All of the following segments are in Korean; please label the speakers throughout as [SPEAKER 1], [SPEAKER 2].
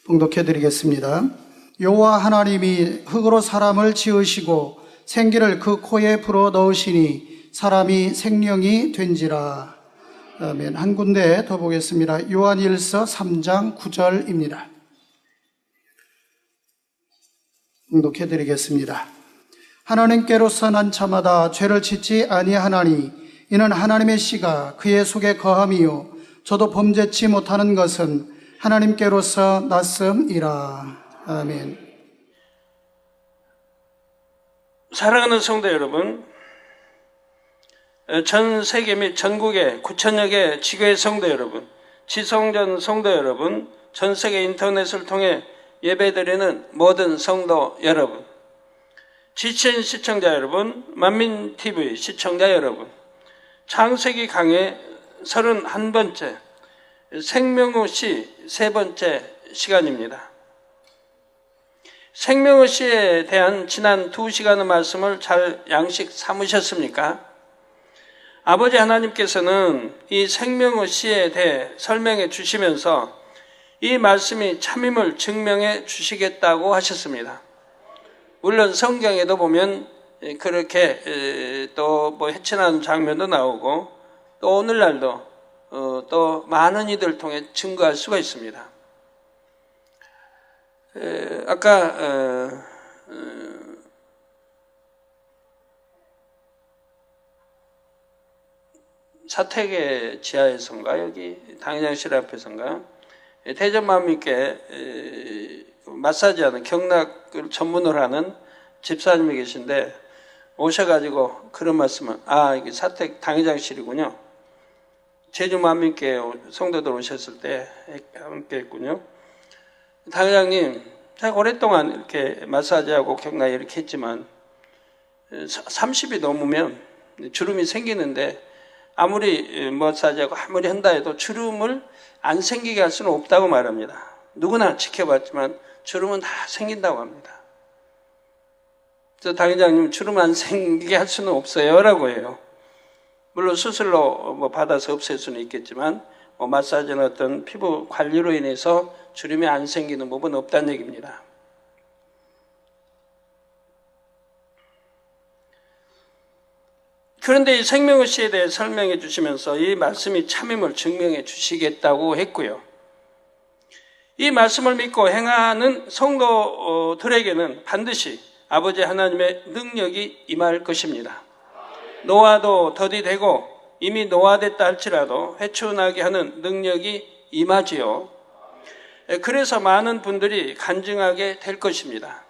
[SPEAKER 1] 봉독해 드리겠습니다. 여호와 하나님이 흙으로 사람을 지으시고 생기를 그 코에 불어 넣으시니 사람이 생명이 된지라. 아멘. 한 군데 더 보겠습니다. 요한일서 3장 9절입니다. 봉독해 드리겠습니다. 하나님께로서 난 저마다 죄를 짓지 아니하나니 이는 하나님의 씨가 그의 속에 거함이요 저도 범죄치 못하는 것은 하나님께로서 났음이라. 아멘.
[SPEAKER 2] 사랑하는 성도 여러분, 전 세계 및 전국의 9천여 개 지교회 성도 여러분, 지성전 성도 여러분, 전 세계 인터넷을 통해 예배드리는 모든 성도 여러분, 지친 시청자 여러분, 만민TV 시청자 여러분, 창세기 강의 31번째 생명의 시 3번째 시간입니다. 생명의 시에 대한 지난 2시간의 말씀을 잘 양식 삼으셨습니까? 아버지 하나님께서는 이 생명의 시에 대해 설명해 주시면서 이 말씀이 참임을 증명해 주시겠다고 하셨습니다. 물론 성경에도 보면 그렇게 또 뭐 해친하는 장면도 나오고 또 오늘날도 또 많은 이들을 통해 증거할 수가 있습니다. 아까 사택의 지하에선가 여기 당회장실 앞에선가 대전마음있게 마사지하는 경락을 전문으로 하는 집사님이 계신데 오셔가지고 그런 말씀을 이게 사택 당회장실이군요. 제주 만민께 성도들 오셨을 때 함께 했군요. 당회장님, 제가 오랫동안 이렇게 마사지하고 경락 이렇게 했지만 30이 넘으면 주름이 생기는데 아무리 마사지하고 아무리 한다 해도 주름을 안 생기게 할 수는 없다고 말합니다. 누구나 지켜봤지만 주름은 다 생긴다고 합니다. 그래서 당회장님 주름 안 생기게 할 수는 없어요 라고 해요. 물론 수술로 받아서 없앨 수는 있겠지만 마사지나 어떤 피부 관리로 인해서 주름이 안 생기는 법은 없다는 얘기입니다. 그런데 이 생명의 시에 대해 설명해 주시면서 이 말씀이 참임을 증명해 주시겠다고 했고요. 이 말씀을 믿고 행하는 성도들에게는 반드시 아버지 하나님의 능력이 임할 것입니다. 노화도 더디 되고 이미 노화됐다 할지라도 회춘하게 하는 능력이 임하지요. 그래서 많은 분들이 간증하게 될 것입니다.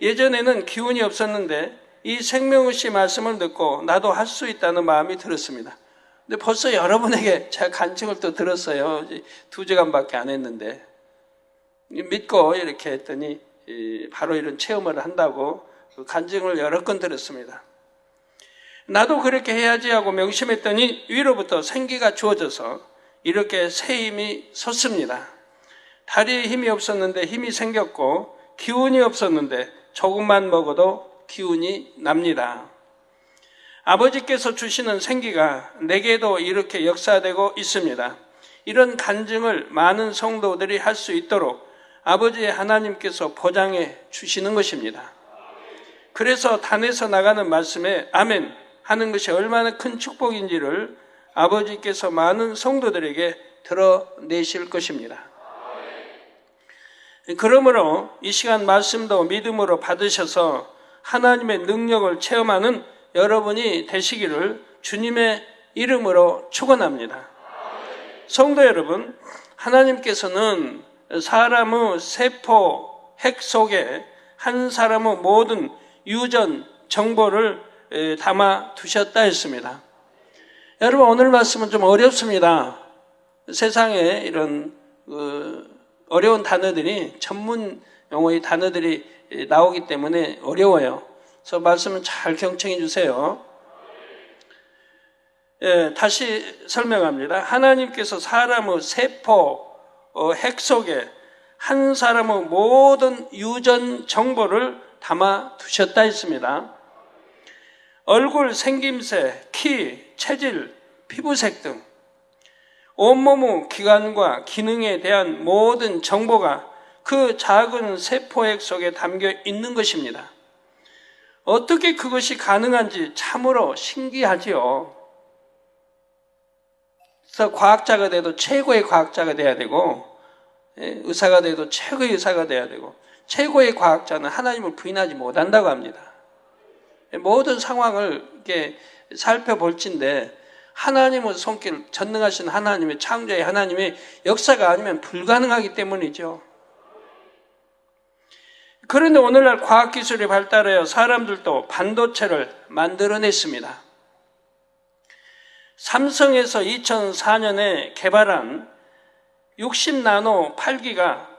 [SPEAKER 2] 예전에는 기운이 없었는데 이 생명의 시 말씀을 듣고 나도 할 수 있다는 마음이 들었습니다. 근데 벌써 여러분에게 제가 간증을 또 들었어요. 2시간밖에 안 했는데 믿고 이렇게 했더니 바로 이런 체험을 한다고 간증을 여러 건 들었습니다. 나도 그렇게 해야지 하고 명심했더니 위로부터 생기가 주어져서 이렇게 새 힘이 섰습니다. 다리에 힘이 없었는데 힘이 생겼고 기운이 없었는데 조금만 먹어도 기운이 납니다. 아버지께서 주시는 생기가 내게도 이렇게 역사되고 있습니다. 이런 간증을 많은 성도들이 할 수 있도록 아버지 하나님께서 보장해 주시는 것입니다. 그래서 단에서 나가는 말씀에 아멘 하는 것이 얼마나 큰 축복인지를 아버지께서 많은 성도들에게 드러내실 것입니다. 그러므로 이 시간 말씀도 믿음으로 받으셔서 하나님의 능력을 체험하는 여러분이 되시기를 주님의 이름으로 축원합니다. 성도 여러분, 하나님께서는 사람의 세포 핵 속에 한 사람의 모든 유전 정보를 담아 두셨다 했습니다. 여러분, 오늘 말씀은 좀 어렵습니다. 세상에 이런 어려운 단어들이 전문 용어의 단어들이 나오기 때문에 어려워요. 그래서 말씀은 잘 경청해 주세요. 다시 설명합니다. 하나님께서 사람의 세포 핵 속에 한 사람의 모든 유전 정보를 담아 두셨다 했습니다. 얼굴 생김새, 키, 체질, 피부색 등 온몸의 기관과 기능에 대한 모든 정보가 그 작은 세포핵 속에 담겨 있는 것입니다. 어떻게 그것이 가능한지 참으로 신기하지요. 그래서 과학자가 돼도 최고의 과학자가 돼야 되고, 의사가 돼도 최고의 의사가 돼야 되고, 최고의 과학자는 하나님을 부인하지 못한다고 합니다. 모든 상황을 이렇게 살펴볼진데 하나님의 손길, 전능하신 하나님의 창조의 하나님의 역사가 아니면 불가능하기 때문이죠. 그런데 오늘날 과학기술이 발달하여 사람들도 반도체를 만들어냈습니다. 삼성에서 2004년에 개발한 60나노 8기가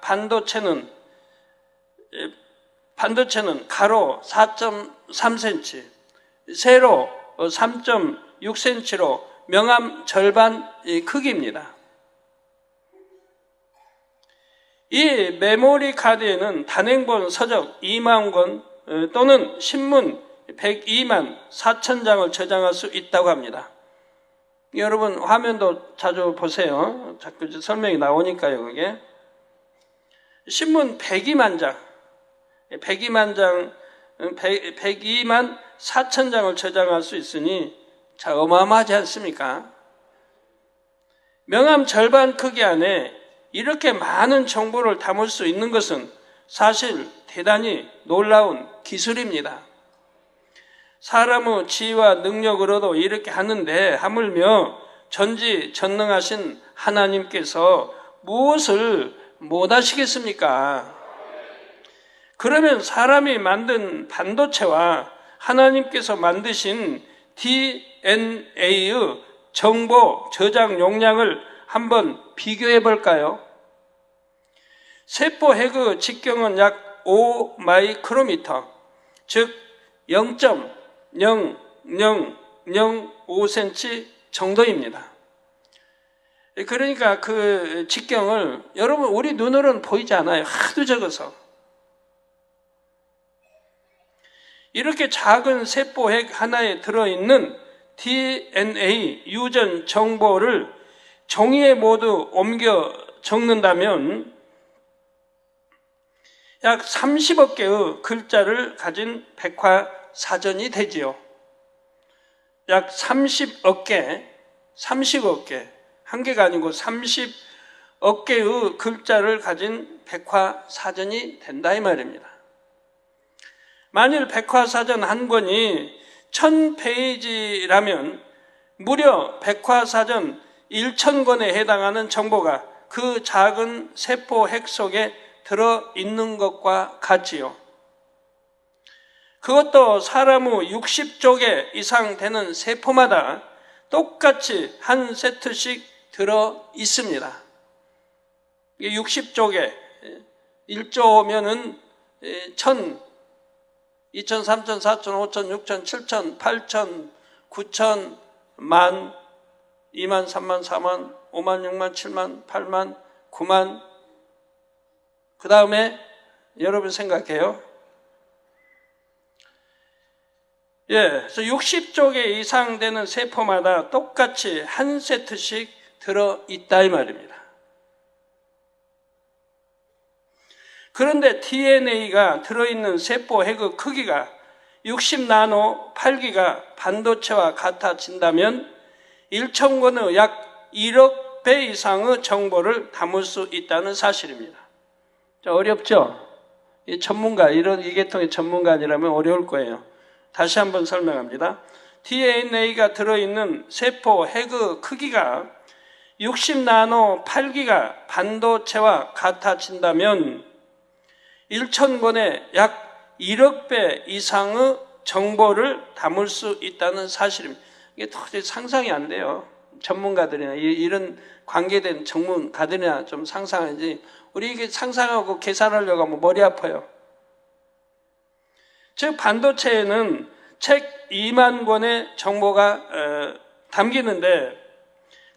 [SPEAKER 2] 반도체는 가로 4.3cm, 세로 3.6cm로 명암 절반 크기입니다. 이 메모리 카드에는 단행본 서적 2만 권 또는 신문 102만 4천 장을 저장할 수 있다고 합니다. 여러분 화면도 자주 보세요. 자꾸 설명이 나오니까요. 그게 신문 102만 장, 102만 4천 장을 저장할 수 있으니 자 어마어마하지 않습니까? 명암 절반 크기 안에 이렇게 많은 정보를 담을 수 있는 것은 사실 대단히 놀라운 기술입니다. 사람의 지혜와 능력으로도 이렇게 하는데 하물며 전지전능하신 하나님께서 무엇을 못하시겠습니까? 그러면 사람이 만든 반도체와 하나님께서 만드신 DNA의 정보 저장 용량을 한번 비교해 볼까요? 세포 핵의 직경은 약 5마이크로미터, 즉 0.0005cm 정도입니다. 그러니까 그 직경을 여러분 우리 눈으로는 보이지 않아요. 하도 적어서. 이렇게 작은 세포 핵 하나에 들어있는 DNA 유전 정보를 종이에 모두 옮겨 적는다면 약 30억 개의 글자를 가진 백과사전이 되지요. 약 30억 개, 한 개가 아니고 30억 개의 글자를 가진 백과사전이 된다 이 말입니다. 만일 백과사전 한 권이 1000페이지라면 무려 백과사전 1000권에 해당하는 정보가 그 작은 세포 핵 속에 들어있는 것과 같지요. 그것도 사람의 60조개 이상 되는 세포마다 똑같이 한 세트씩 들어있습니다. 60조개, 1조면은 1000, 2000, 3000, 4000, 5000, 6000, 7000, 8000, 9000, 만, 2만, 3만, 4만, 5만, 6만, 7만, 8만, 9만. 그 다음에 여러분 생각해요. 그래서 60조개 이상 되는 세포마다 똑같이 한 세트씩 들어있다 이 말입니다. 그런데 DNA가 들어있는 세포 핵의 크기가 60나노 8기가 반도체와 같아진다면 1000권의 약 1억 배 이상의 정보를 담을 수 있다는 사실입니다. 어렵죠? 이 전문가, 이 계통의 전문가 아니라면 어려울 거예요. 다시 한번 설명합니다. DNA가 들어있는 세포 핵의 크기가 60나노 8기가 반도체와 같아진다면 1000권의 약 1억 배 이상의 정보를 담을 수 있다는 사실입니다. 이게 도저히 상상이 안 돼요. 전문가들이나 이런 관계된 전문가들이나 좀 상상하지. 우리 이게 상상하고 계산하려고 하면 머리 아파요. 즉 반도체에는 책 2만 권의 정보가 담기는데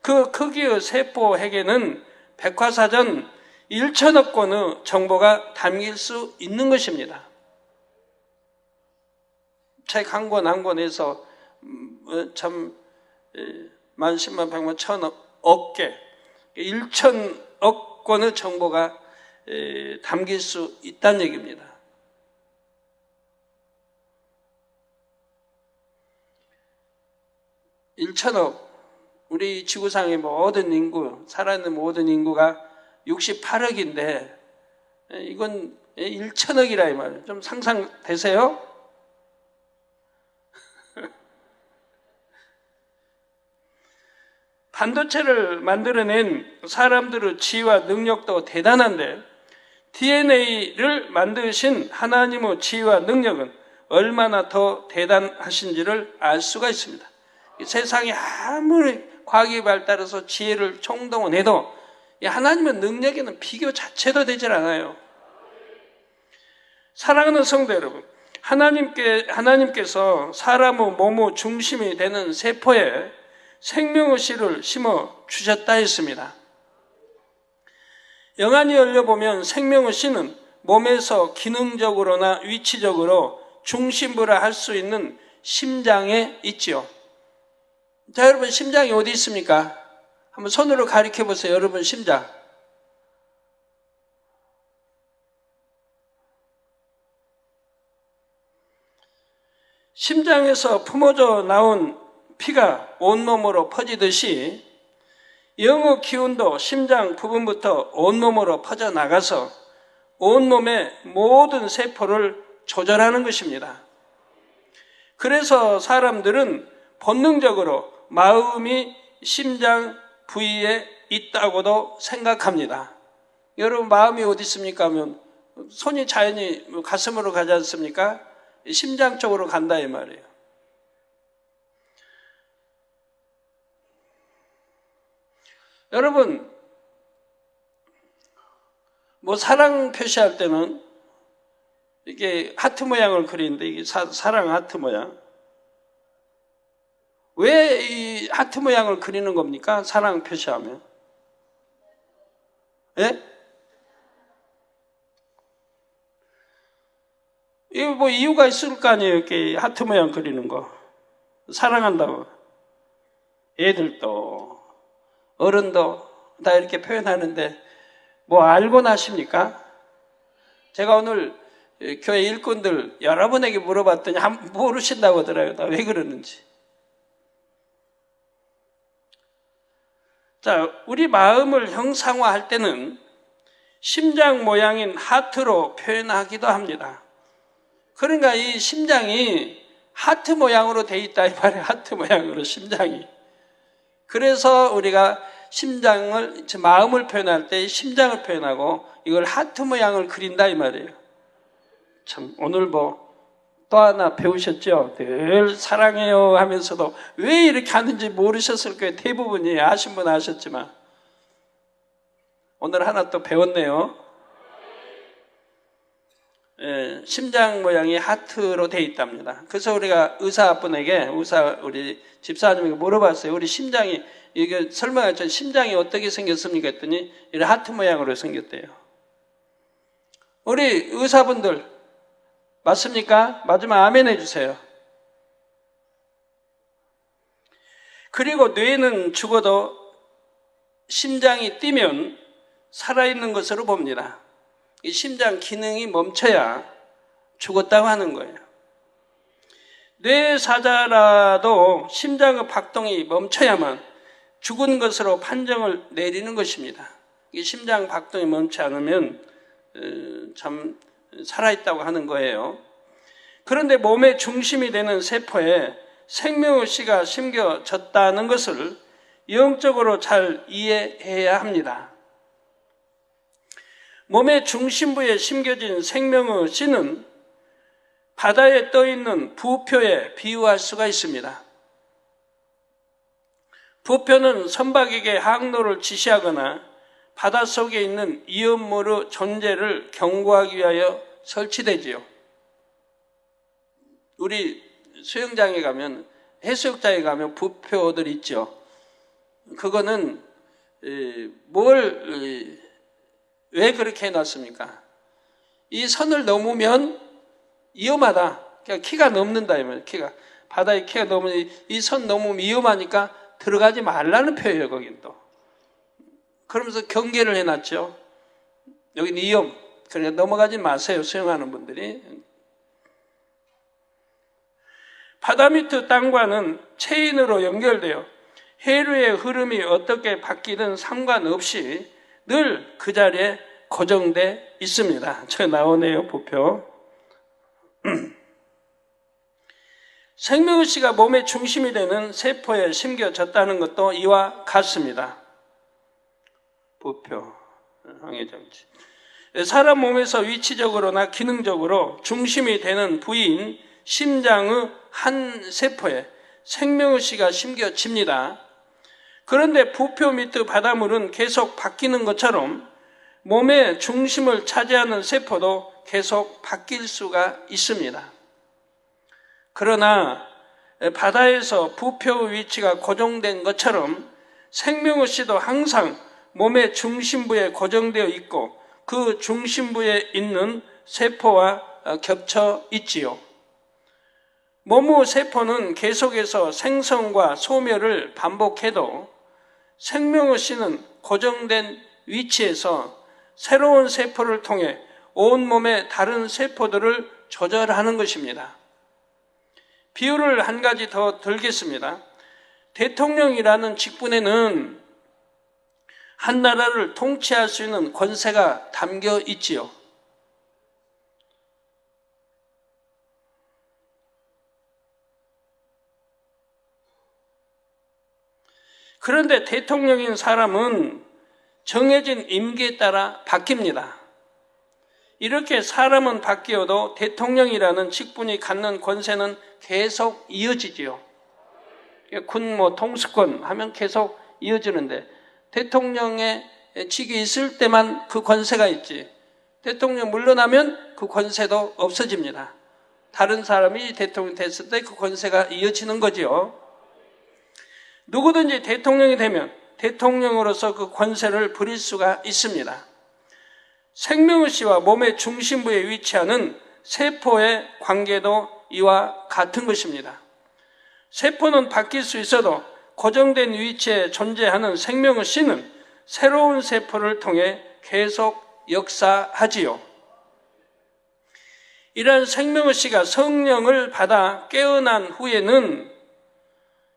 [SPEAKER 2] 그 크기의 세포 핵에는 백과사전 1천억 권의 정보가 담길 수 있는 것입니다. 책 한 권 한 권에서 참 만, 10만, 100만, 1000억 개, 1천억 권의 정보가 담길 수 있다는 얘기입니다. (1천억) 우리 지구상의 모든 인구, 살아있는 모든 인구가 68억인데 이건 1천억이라 이 말이에요. 좀 상상되세요? 반도체를 만들어낸 사람들의 지혜와 능력도 대단한데 DNA를 만드신 하나님의 지혜와 능력은 얼마나 더 대단하신지를 알 수가 있습니다. 세상이 아무리 과학이 발달해서 지혜를 총동원해도 하나님의 능력에는 비교 자체도 되질 않아요. 사랑하는 성도 여러분, 하나님께서 사람의 몸의 중심이 되는 세포에 생명의 씨를 심어 주셨다 했습니다. 영안이 열려보면 생명의 씨는 몸에서 기능적으로나 위치적으로 중심부라 할 수 있는 심장에 있지요. 자, 여러분 심장이 어디 있습니까? 한번 손으로 가리켜 보세요. 여러분 심장. 심장에서 품어져 나온 피가 온몸으로 퍼지듯이 영의 기운도 심장 부분부터 온몸으로 퍼져나가서 온몸의 모든 세포를 조절하는 것입니다. 그래서 사람들은 본능적으로 마음이 심장 부위에 있다고도 생각합니다. 여러분 마음이 어디 있습니까 하면 손이 자연히 가슴으로 가지 않습니까? 심장 쪽으로 간다 이 말이에요. 여러분 뭐 사랑 표시할 때는 이게 하트 모양을 그리는데 이게 사랑 하트 모양. 왜 이 하트 모양을 그리는 겁니까? 사랑 표시하면. 예? 이거 뭐 이유가 있을 거 아니에요. 이렇게 하트 모양 그리는 거. 사랑한다고. 애들도 어른도 다 이렇게 표현하는데 뭐 알고는 하십니까? 제가 오늘 교회 일꾼들 여러분에게 물어봤더니 모르신다고 하더라고요. 왜 그러는지. 자, 우리 마음을 형상화할 때는 심장 모양인 하트로 표현하기도 합니다. 그러니까 이 심장이 하트 모양으로 돼 있다 이 말이에요. 하트 모양으로 심장이. 그래서 우리가 심장을, 마음을 표현할 때 심장을 표현하고 이걸 하트 모양을 그린다 이 말이에요. 참 오늘 뭐 또 하나 배우셨죠? 늘 사랑해요 하면서도 왜 이렇게 하는지 모르셨을 거예요. 대부분이 아신 분 아셨지만 오늘 하나 또 배웠네요. 예, 심장 모양이 하트로 되어 있답니다. 그래서 우리가 의사분에게 우리 집사님에게 물어봤어요. 우리 심장이 이게 설명했죠. 심장이 어떻게 생겼습니까? 했더니 이런 하트 모양으로 생겼대요. 우리 의사분들 맞습니까? 맞으면 아멘 해주세요. 그리고 뇌는 죽어도 심장이 뛰면 살아있는 것으로 봅니다. 이 심장 기능이 멈춰야 죽었다고 하는 거예요. 뇌 사자라도 심장의 박동이 멈춰야만 죽은 것으로 판정을 내리는 것입니다. 이 심장 박동이 멈추지 않으면 참 살아있다고 하는 거예요. 그런데 몸의 중심이 되는 세포에 생명의 씨가 심겨졌다는 것을 영적으로 잘 이해해야 합니다. 몸의 중심부에 심겨진 생명의 씨는 바다에 떠있는 부표에 비유할 수가 있습니다. 부표는 선박에게 항로를 지시하거나 바닷속에 있는 위험물의 존재를 경고하기 위하여 설치되지요. 우리 수영장에 가면, 해수욕장에 가면 부표들 있죠. 그거는 왜 그렇게 해놨습니까? 이 선을 넘으면 위험하다. 그러니까 키가 넘는다. 키가. 바다의 키가 넘으면 이 선 넘으면 위험하니까 들어가지 말라는 표예요, 거긴 또. 그러면서 경계를 해놨죠. 여기는 이염. 그러니까 넘어가지 마세요, 수영하는 분들이. 바다 밑의 땅과는 체인으로 연결되어 해류의 흐름이 어떻게 바뀌든 상관없이 늘 그 자리에 고정돼 있습니다. 저 나오네요, 부표. 생명의식가 몸의 중심이 되는 세포에 심겨졌다는 것도 이와 같습니다. 부표, 항해정지. 사람 몸에서 위치적으로나 기능적으로 중심이 되는 부위인 심장의 한 세포에 생명의식가 심겨집니다. 그런데 부표 밑의 바닷물은 계속 바뀌는 것처럼 몸의 중심을 차지하는 세포도 계속 바뀔 수가 있습니다. 그러나 바다에서 부표의 위치가 고정된 것처럼 생명의식도 항상 몸의 중심부에 고정되어 있고 그 중심부에 있는 세포와 겹쳐 있지요. 몸의 세포는 계속해서 생성과 소멸을 반복해도 생명의식은 고정된 위치에서 새로운 세포를 통해 온몸의 다른 세포들을 조절하는 것입니다. 비유를 한 가지 더 들겠습니다. 대통령이라는 직분에는 한 나라를 통치할 수 있는 권세가 담겨 있지요. 그런데 대통령인 사람은 정해진 임기에 따라 바뀝니다. 이렇게 사람은 바뀌어도 대통령이라는 직분이 갖는 권세는 계속 이어지지요. 군 통수권 하면 계속 이어지는데 대통령의 직이 있을 때만 그 권세가 있지, 대통령 물러나면 그 권세도 없어집니다. 다른 사람이 대통령 됐을 때 그 권세가 이어지는 거지요. 누구든지 대통령이 되면 대통령으로서 그 권세를 부릴 수가 있습니다. 생명의식과 몸의 중심부에 위치하는 세포의 관계도 이와 같은 것입니다. 세포는 바뀔 수 있어도 고정된 위치에 존재하는 생명의식은 새로운 세포를 통해 계속 역사하지요. 이러한 생명의식이 성령을 받아 깨어난 후에는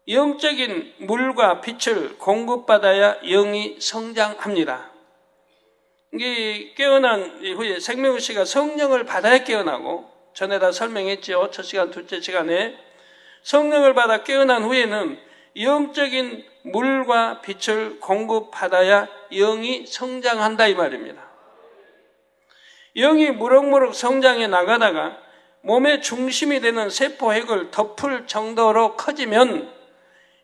[SPEAKER 2] 영적인 물과 빛을 공급받아야 영이 성장합니다. 이게 깨어난 후에 생명의식이 성령을 받아야 깨어나고, 전에 다 설명했죠. 첫 시간, 둘째 시간에. 성령을 받아 깨어난 후에는 영적인 물과 빛을 공급받아야 영이 성장한다 이 말입니다. 영이 무럭무럭 성장해 나가다가 몸의 중심이 되는 세포핵을 덮을 정도로 커지면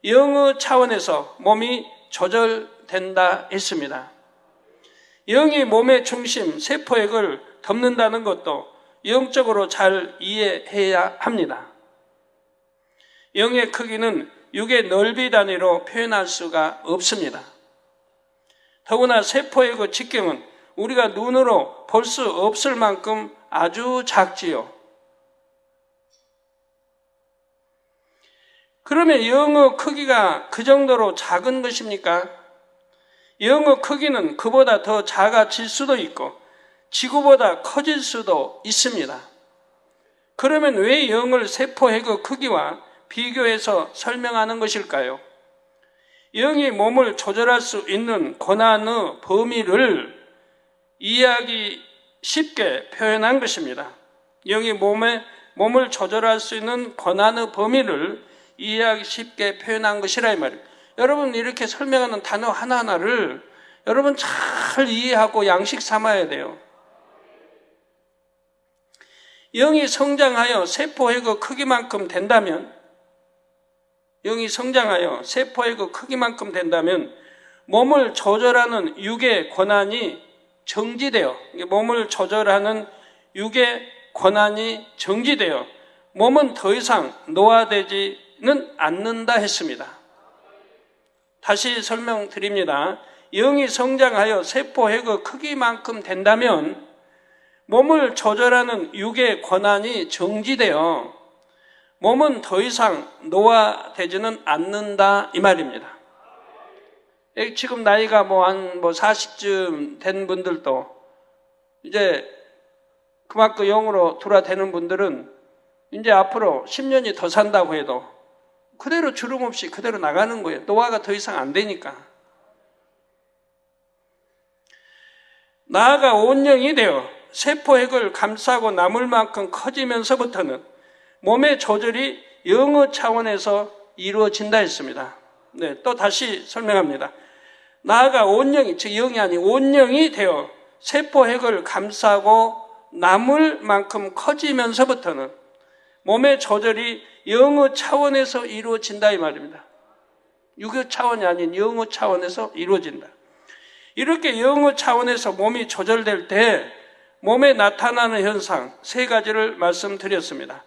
[SPEAKER 2] 영의 차원에서 몸이 조절된다 했습니다. 영이 몸의 중심, 세포핵을 덮는다는 것도 영적으로 잘 이해해야 합니다. 영의 크기는 육의 넓이 단위로 표현할 수가 없습니다. 더구나 세포의 그 직경은 우리가 눈으로 볼 수 없을 만큼 아주 작지요. 그러면 영의 크기가 그 정도로 작은 것입니까? 영의 크기는 그보다 더 작아질 수도 있고 지구보다 커질 수도 있습니다. 그러면 왜 영을 세포의 그 크기와 비교해서 설명하는 것일까요? 영이 몸을 조절할 수 있는 권한의 범위를 이해하기 쉽게 표현한 것입니다. 영이 몸을 조절할 수 있는 권한의 범위를 이해하기 쉽게 표현한 것이라 이 말이에요. 여러분, 이렇게 설명하는 단어 하나하나를 여러분 잘 이해하고 양식 삼아야 돼요. 영이 성장하여 세포의 그 크기만큼 된다면, 영이 성장하여 세포의 그 크기만큼 된다면 몸을 조절하는 육의 권한이 정지되어, 몸을 조절하는 육의 권한이 정지되어 몸은 더 이상 노화되지는 않는다 했습니다. 다시 설명드립니다. 영이 성장하여 세포의 그 크기만큼 된다면 몸을 조절하는 육의 권한이 정지되어 몸은 더 이상 노화되지는 않는다 이 말입니다. 지금 나이가 한 40쯤 된 분들도 이제 그만큼 영으로 돌아되는 분들은 이제 앞으로 10년이 더 산다고 해도 그대로 주름 없이 그대로 나가는 거예요. 노화가 더 이상 안 되니까. 나아가 온영이 되어 세포핵을 감싸고 남을 만큼 커지면서부터는 몸의 조절이 영의 차원에서 이루어진다 했습니다. 네, 또 다시 설명합니다. 나아가 온영이, 즉 영이 아닌 온영이 되어 세포핵을 감싸고 남을 만큼 커지면서부터는 몸의 조절이 영의 차원에서 이루어진다 이 말입니다. 육의 차원이 아닌 영의 차원에서 이루어진다. 이렇게 영의 차원에서 몸이 조절될 때 몸에 나타나는 현상 세 가지를 말씀드렸습니다.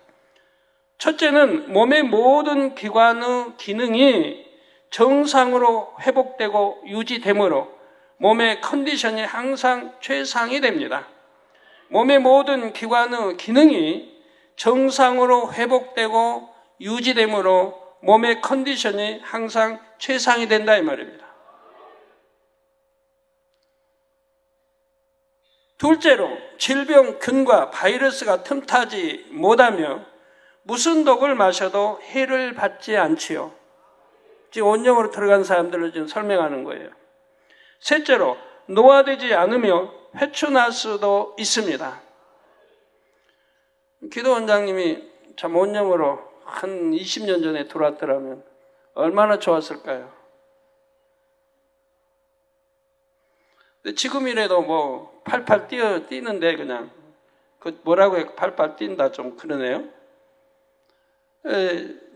[SPEAKER 2] 첫째는 몸의 모든 기관의 기능이 정상으로 회복되고 유지되므로 몸의 컨디션이 항상 최상이 됩니다. 몸의 모든 기관의 기능이 정상으로 회복되고 유지되므로 몸의 컨디션이 항상 최상이 된다 이 말입니다. 둘째로 질병, 균과 바이러스가 틈타지 못하며 무슨 독을 마셔도 해를 받지 않지요. 지금 온영으로 들어간 사람들을 지금 설명하는 거예요. 셋째로 노화되지 않으며 회춘할 수도 있습니다. 기도 원장님이 참 온영으로 한 20년 전에 들어왔더라면 얼마나 좋았을까요? 근데 지금이라도 뭐 팔팔 뛰는데 그냥 그 뭐라고 해 팔팔 뛴다 좀 그러네요.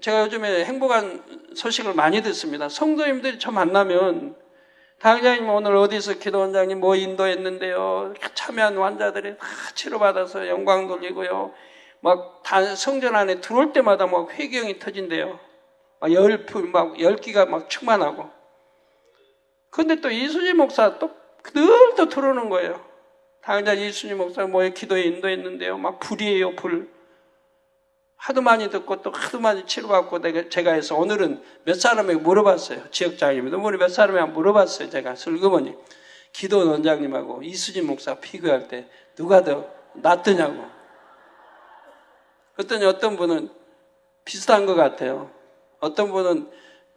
[SPEAKER 2] 제가 요즘에 행복한 소식을 많이 듣습니다. 성도님들이 저 만나면 당장님 오늘 어디서 기도 원장님 뭐 인도했는데요. 참여한 환자들이 다 치료받아서 영광 돌리고요. 막 다 성전 안에 들어올 때마다 막 회경이 터진대요. 막 열기가 막 충만하고. 근데 또 이수지 목사 또 늘 또 들어오는 거예요. 당장 이수지 목사 뭐 기도에 인도했는데요. 막 불이에요, 불. 하도 많이 듣고 또 하도 많이 치료받고 제가 해서 오늘은 몇 사람에게 물어봤어요. 지역장님도 몇 사람에게 물어봤어요. 제가 슬그머니 기도 원장님하고 이수진 목사 비교할 때 누가 더 낫더냐고. 그랬더니 어떤 분은 비슷한 것 같아요. 어떤 분은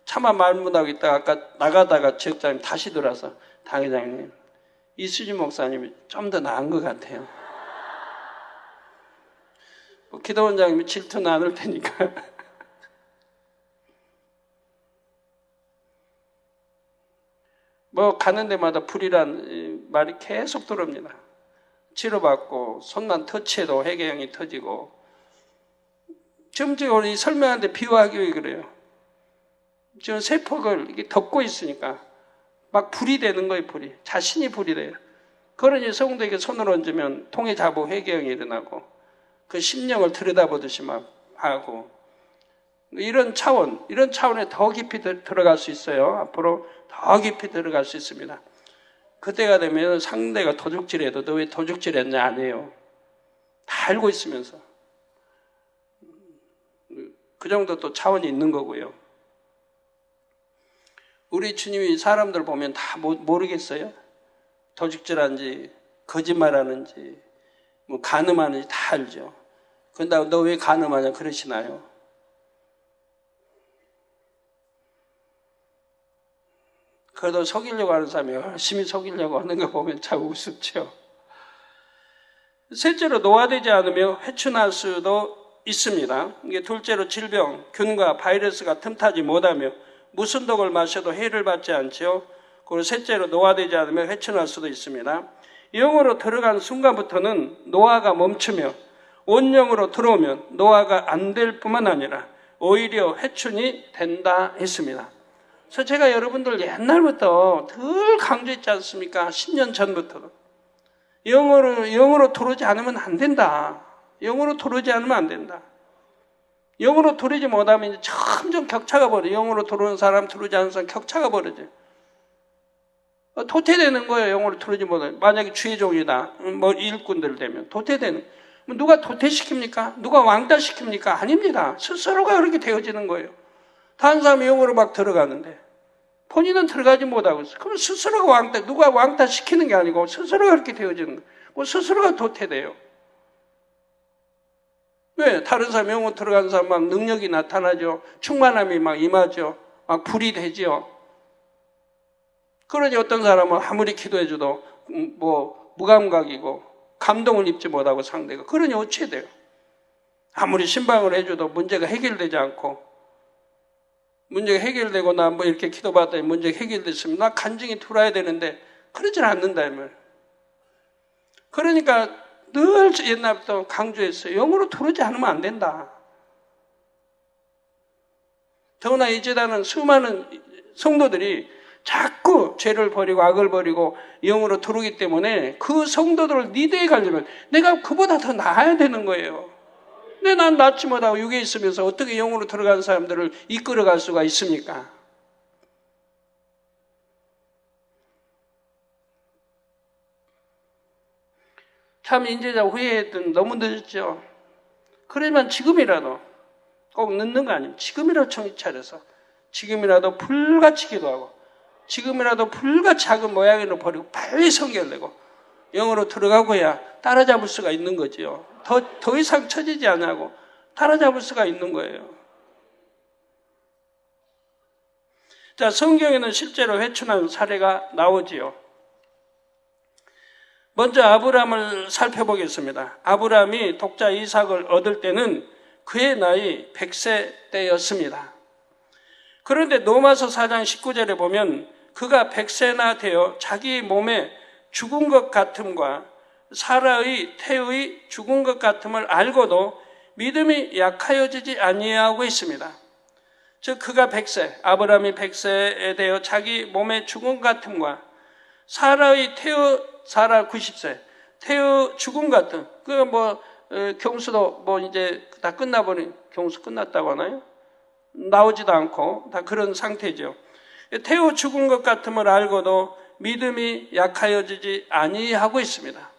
[SPEAKER 2] 차마 말 못하고 있다가 아까 나가다가 지역장님 다시 들어와서 당회장님 이수진 목사님이 좀 더 나은 것 같아요. 기도 원장님이 질투는 않을 테니까. 뭐 가는 데마다 불이란 말이 계속 들어옵니다. 치료받고 손만 터치해도 회개형이 터지고. 지금 우리 설명하는데 비유하기 위해 그래요. 지금 세포를 이게 덮고 있으니까 막 불이 되는 거예요. 불이. 자신이 불이 돼요. 그러니 성도에게 손을 얹으면 통에 잡고 회개형이 일어나고 그 심령을 들여다보듯이 막 하고 이런 차원에 더 깊이 들어갈 수 있어요. 앞으로 더 깊이 들어갈 수 있습니다. 그때가 되면 상대가 도둑질해도 너 왜 도둑질했냐 안 해요. 다 알고 있으면서 그 정도 또 차원이 있는 거고요. 우리 주님이 사람들 보면 다 모르겠어요. 도둑질하는지 거짓말하는지 뭐 간음하는지 다 알죠. 근데 너 왜 간음하냐 그러시나요? 그래도 속이려고 하는 사람이 열심히 속이려고 하는 거 보면 참 우습죠. 셋째로 노화되지 않으며 회춘할 수도 있습니다. 이게 둘째로 질병, 균과 바이러스가 틈타지 못하며 무슨 독을 마셔도 해를 받지 않지요. 그리고 셋째로 노화되지 않으며 회춘할 수도 있습니다. 영으로 들어간 순간부터는 노화가 멈추며 온영으로 들어오면 노화가 안 될 뿐만 아니라 오히려 회춘이 된다 했습니다. 그래서 제가 여러분들 옛날부터 늘 강조했지 않습니까? 10년 전부터. 영으로 들어오지 않으면 안 된다. 영으로 들어오지 않으면 안 된다. 영으로 들어오지 못하면 이제 점점 격차가 벌어져. 영으로 들어오는 사람, 들어오지 않는 사람 격차가 벌어져. 도태되는 거예요. 영으로 들어오지 못하면. 만약에 주의 종이다. 뭐 일꾼들 되면 도태되는. 누가 도태시킵니까? 누가 왕따시킵니까? 아닙니다. 스스로가 그렇게 되어지는 거예요. 다른 사람이 영으로 막 들어가는데 본인은 들어가지 못하고 있어요. 그럼 스스로가 누가 왕따시키는 게 아니고 스스로가 그렇게 되어지는 거예요. 그 스스로가 도태돼요. 왜? 다른 사람 영으로 들어간 사람 막 능력이 나타나죠. 충만함이 막 임하죠. 막 불이 되죠. 그러니 어떤 사람은 아무리 기도해줘도 무감각이고 감동을 입지 못하고 상대가. 그러니 어찌해야 돼요? 아무리 신방을 해줘도 문제가 해결되지 않고, 문제가 해결되고 나 이렇게 기도받았더니 문제가 해결됐으면 나 간증이 들어야 되는데 그러질 않는다 이 말. 그러니까 늘 옛날부터 강조했어요. 영으로 들어오지 않으면 안 된다. 더구나 이 재단은 수많은 성도들이 자꾸 죄를 버리고 악을 버리고 영으로 들어오기 때문에 그 성도들을 리드해 가려면 내가 그보다 더 나아야 되는 거예요. 근데 난 낫지 못하고 육에 있으면서 어떻게 영으로 들어간 사람들을 이끌어갈 수가 있습니까? 참 인제자 후회했던 너무 늦었죠. 그러지만 지금이라도 꼭 늦는 거 아니에요. 지금이라도 정신 차려서 지금이라도 불같이 기도하고 지금이라도 불같이 작은 모양으로 버리고 빨리 성결되고 영으로 들어가고야 따라잡을 수가 있는 거죠. 더 이상 처지지 않냐고 따라잡을 수가 있는 거예요. 자, 성경에는 실제로 회춘한 사례가 나오지요. 먼저 아브라함을 살펴보겠습니다. 아브라함이 독자 이삭을 얻을 때는 그의 나이 100세 때였습니다. 그런데 로마서 4장 19절에 보면 그가 100세나 되어 자기 몸에 죽은 것 같음과 사라의 태의 죽은 것 같음을 알고도 믿음이 약하여지지 아니하고 있습니다. 즉 그가 100세, 아브라함이 100세에 되어 자기 몸에 죽은 것 같음과 사라의 사라 90세, 태의 죽은 것 같음. 경수도 이제 다 끝나버린, 경수 끝났다고 하나요? 나오지도 않고 다 그런 상태죠. 태의 죽은 것 같음을 알고도 믿음이 약하여지지 아니하고 있습니다.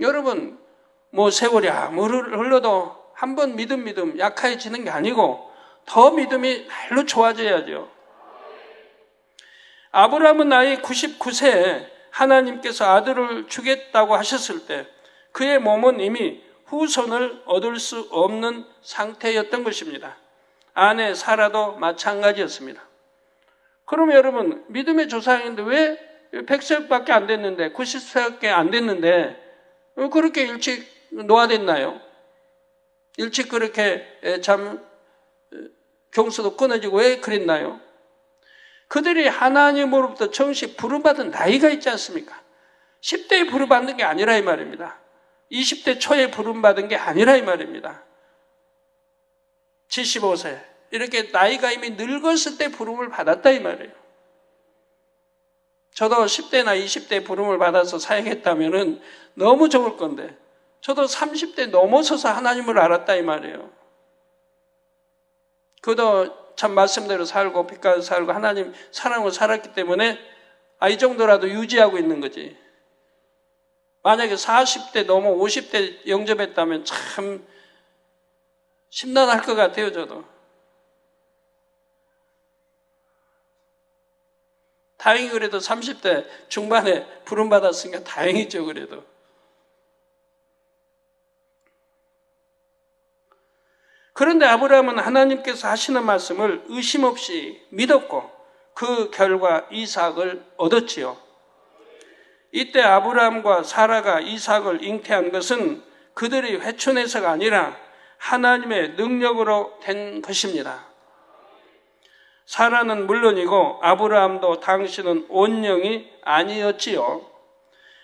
[SPEAKER 2] 여러분, 세월이 아무리 흘러도 한번 믿음 약해지는 게 아니고 더 믿음이 날로 좋아져야죠. 아브라함은 나이 99세에 하나님께서 아들을 주겠다고 하셨을 때 그의 몸은 이미 후손을 얻을 수 없는 상태였던 것입니다. 아내 사라도 마찬가지였습니다. 그러면 여러분, 믿음의 조상인데 왜 100세밖에 안 됐는데 90세밖에 안 됐는데 그렇게 일찍 노화됐나요? 일찍 그렇게 경수도 끊어지고 왜 그랬나요? 그들이 하나님으로부터 정식 부름받은 나이가 있지 않습니까? 10대에 부름받는 게 아니라 이 말입니다. 20대 초에 부름받은 게 아니라 이 말입니다. 75세 이렇게 나이가 이미 늙었을 때 부름을 받았다 이 말이에요. 저도 10대나 20대 부름을 받아서 사역했다면 너무 좋을 건데 저도 30대 넘어서서 하나님을 알았다 이 말이에요. 그도 참 말씀대로 살고 빛가서 살고 하나님 사랑으로 살았기 때문에 이 정도라도 유지하고 있는 거지. 만약에 40대 넘어 50대 영접했다면 참 심란할 것 같아요. 저도. 다행히 그래도 30대 중반에 부름받았으니까 다행이죠. 그래도. 그런데 아브라함은 하나님께서 하시는 말씀을 의심 없이 믿었고 그 결과 이삭을 얻었지요. 이때 아브라함과 사라가 이삭을 잉태한 것은 그들이 회춘해서가 아니라 하나님의 능력으로 된 것입니다. 사라는 물론이고 아브라함도 당신은 온영이 아니었지요.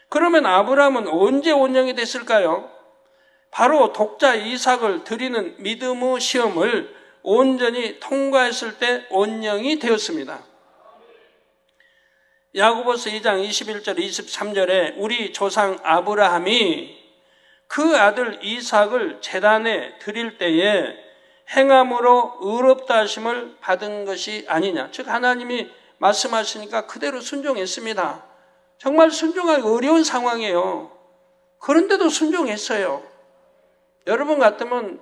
[SPEAKER 2] 그러면 아브라함은 언제 온영이 됐을까요? 바로 독자 이삭을 드리는 믿음의 시험을 온전히 통과했을 때 온영이 되었습니다. 야고보서 2장 21절 23절에 우리 조상 아브라함이 그 아들 이삭을 제단에 드릴 때에 행함으로 의롭다 하심을 받은 것이 아니냐. 즉 하나님이 말씀하시니까 그대로 순종했습니다. 정말 순종하기 어려운 상황이에요. 그런데도 순종했어요. 여러분 같으면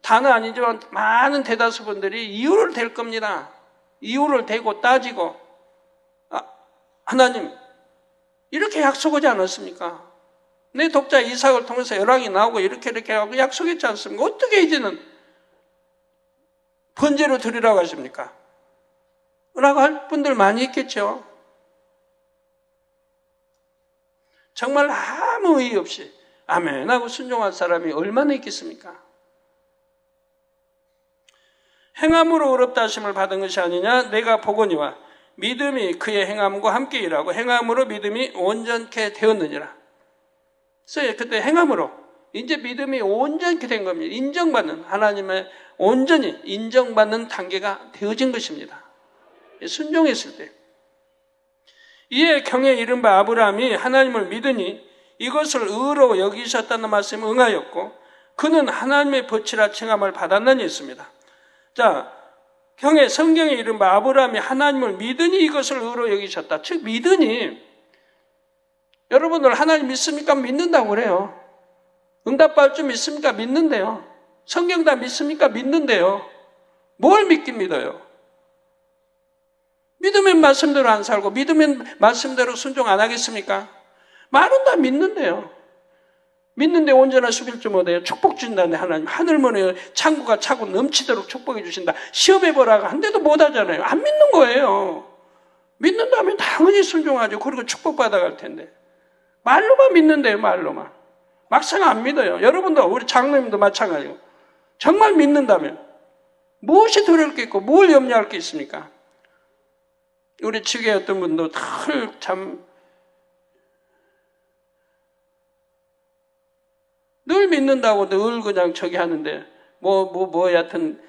[SPEAKER 2] 다는 아니지만 많은 대다수 분들이 이유를 댈 겁니다. 이유를 대고 따지고 하나님 이렇게 약속하지 않았습니까? 내 독자 이삭을 통해서 열왕이 나오고 이렇게 하고 약속했지 않습니까? 어떻게 이제는 번제로 드리라고 하십니까? 라고 할 분들 많이 있겠죠. 정말 아무 의의 없이 아멘 하고 순종할 사람이 얼마나 있겠습니까? 행함으로 어렵다 하심을 받은 것이 아니냐, 내가 보거니와 믿음이 그의 행함과 함께 일하고 행함으로 믿음이 온전케 되었느니라. 그래서 그때 행함으로 이제 믿음이 온전케 된 겁니다. 인정받는, 하나님의 온전히 인정받는 단계가 되어진 것입니다. 순종했을 때. 이에 경에 이른 바 아브라함이 하나님을 믿으니 이것을 의로 여기셨다는 말씀에 응하였고 그는 하나님의 벗이라 칭함을 받았느니 있습니다. 자, 경에 성경에 이른 바 아브라함이 하나님을 믿으니 이것을 의로 여기셨다. 즉 믿으니, 여러분들 하나님 믿습니까? 믿는다고 그래요. 응답받을 줄 믿습니까? 믿는데요. 성경 다 믿습니까? 믿는데요. 뭘 믿긴 믿어요? 믿으면 말씀대로 안 살고 믿으면 말씀대로 순종 안 하겠습니까? 말은 다 믿는데요. 믿는데 온전한 수빌줄 못해요. 축복 준다는데 하나님 하늘문에 창고가 차고 넘치도록 축복해 주신다. 시험해보라고 한데도 못하잖아요. 안 믿는 거예요. 믿는다면 당연히 순종하죠. 그리고 축복받아갈 텐데. 말로만 믿는데요. 말로만. 막상 안 믿어요. 여러분도 우리 장로님도 마찬가지고 정말 믿는다면 무엇이 두려울 게 있고 뭘 염려할 게 있습니까? 우리 측에 어떤 분도 늘 믿는다고 늘 그냥 저기 하는데 여하튼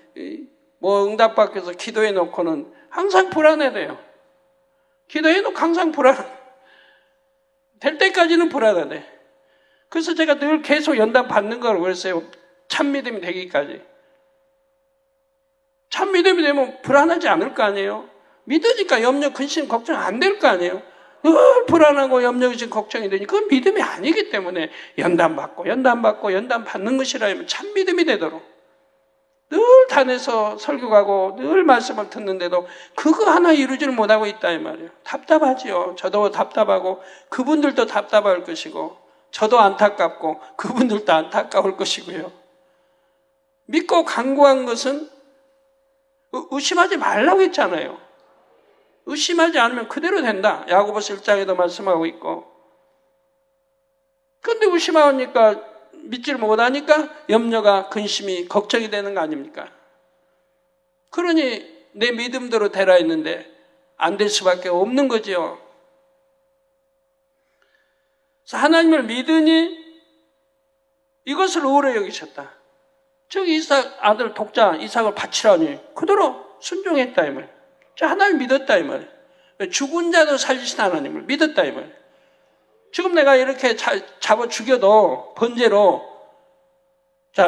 [SPEAKER 2] 응답받기 위해서 기도해 놓고는 항상 불안해돼요. 기도해 놓고 항상 될 때까지는 불안하네. 그래서 제가 늘 계속 연단 받는 거라고 그랬어요. 참 믿음이 되기까지. 참 믿음이 되면 불안하지 않을 거 아니에요. 믿으니까 염려, 근심, 걱정 안 될 거 아니에요. 늘 불안하고 염려, 근심, 걱정이 되니 그건 믿음이 아니기 때문에 연단 받는 것이라면 참 믿음이 되도록 늘 단에서 설교 가고 늘 말씀을 듣는데도 그거 하나 이루지를 못하고 있다 이 말이에요. 답답하지요. 저도 답답하고 그분들도 답답할 것이고 저도 안타깝고 그분들도 안타까울 것이고요. 믿고 간구한 것은 의심하지 말라고 했잖아요. 의심하지 않으면 그대로 된다. 야고보서 1장에도 말씀하고 있고. 그런데 의심하니까 믿지를 못하니까 염려가 근심이 걱정이 되는 거 아닙니까? 그러니 내 믿음대로 되라 했는데 안 될 수밖에 없는 거지요. 그래서 하나님을 믿으니 이것을 의로 여기셨다. 즉 이삭 아들 독자 이삭을 바치라니 그대로 순종했다 이 말. 하나님 믿었다 이 말. 죽은 자도 살리신 하나님을 믿었다 이 말. 지금 내가 이렇게 잡아 죽여도 번제로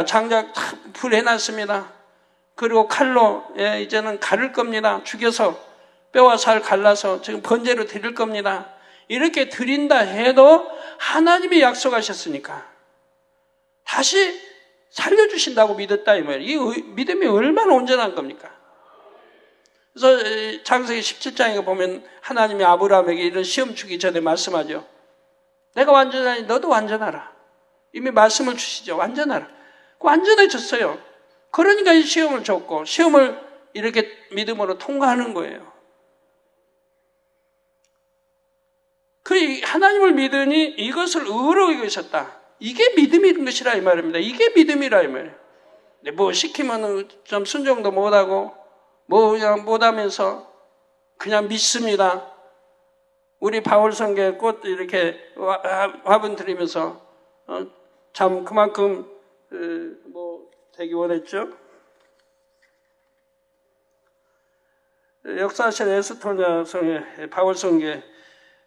[SPEAKER 2] 장작 불 해놨습니다. 그리고 칼로 이제는 가를 겁니다. 죽여서 뼈와 살 갈라서 지금 번제로 드릴 겁니다. 이렇게 드린다 해도 하나님이 약속하셨으니까 다시 살려주신다고 믿었다 이 말이에요. 이 믿음이 얼마나 온전한 겁니까? 그래서 창세기 17장에 보면 하나님이 아브라함에게 이런 시험 주기 전에 말씀하죠. 내가 완전하니 너도 완전하라. 이미 말씀을 주시죠. 완전하라. 완전해졌어요. 그러니까 이 시험을 줬고 시험을 이렇게 믿음으로 통과하는 거예요. 그 하나님을 믿으니 이것을 의로 여기셨다. 이게 믿음인 것이라 이 말입니다. 이게 믿음이라 이 말이에요. 뭐 시키면 좀 순종도 못하고 그냥 못하면서 그냥 믿습니다. 우리 바울 성경에 꼭 이렇게 화분 드리면서 참 그만큼 되기 원했죠. 역사실 에스토니아 성의 바울 성계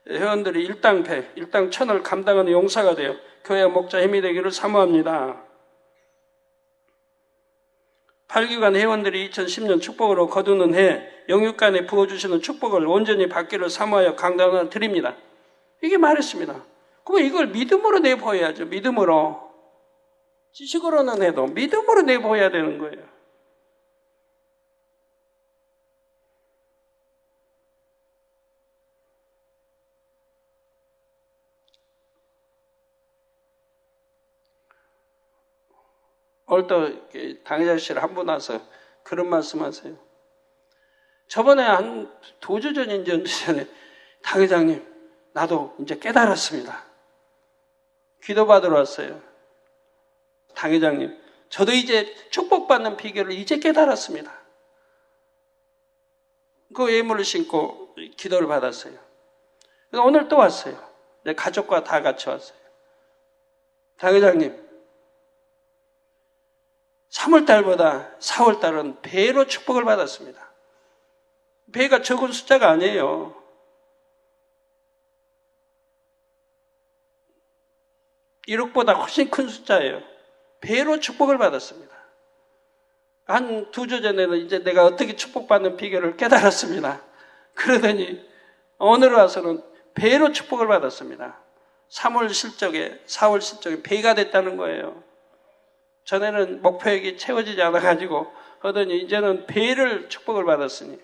[SPEAKER 2] 회원들이 일당 100, 일당 1000을 감당하는 용사가 되어 교회 목자 힘이 되기를 사모합니다. 8기관 회원들이 2010년 축복으로 거두는 해 영육간에 부어주시는 축복을 온전히 받기를 사모하여 강단을 드립니다. 이게 말했습니다. 그럼 이걸 믿음으로 내보여야죠. 믿음으로. 지식으로는 해도 믿음으로 내보여야 되는 거예요. 오늘 또 당회장실 한 분 와서 그런 말씀하세요. 저번에 한 2주 전인지 언제 전에 당회장님 나도 이제 깨달았습니다. 기도받으러 왔어요. 당회장님 저도 이제 축복받는 비결을 이제 깨달았습니다. 그 예물을 신고 기도를 받았어요. 그래서 오늘 또 왔어요. 내 가족과 다 같이 왔어요. 당회장님 3월달보다 4월달은 배로 축복을 받았습니다. 배가 적은 숫자가 아니에요. (1억보다) 훨씬 큰 숫자예요. 배로 축복을 받았습니다. 한 2주 전에는 이제 내가 어떻게 축복받는 비결을 깨달았습니다. 그러더니 오늘 와서는 배로 축복을 받았습니다. 3월 실적에 4월 실적에 배가 됐다는 거예요. 전에는 목표액이 채워지지 않아가지고 하더니 이제는 배를 축복을 받았으니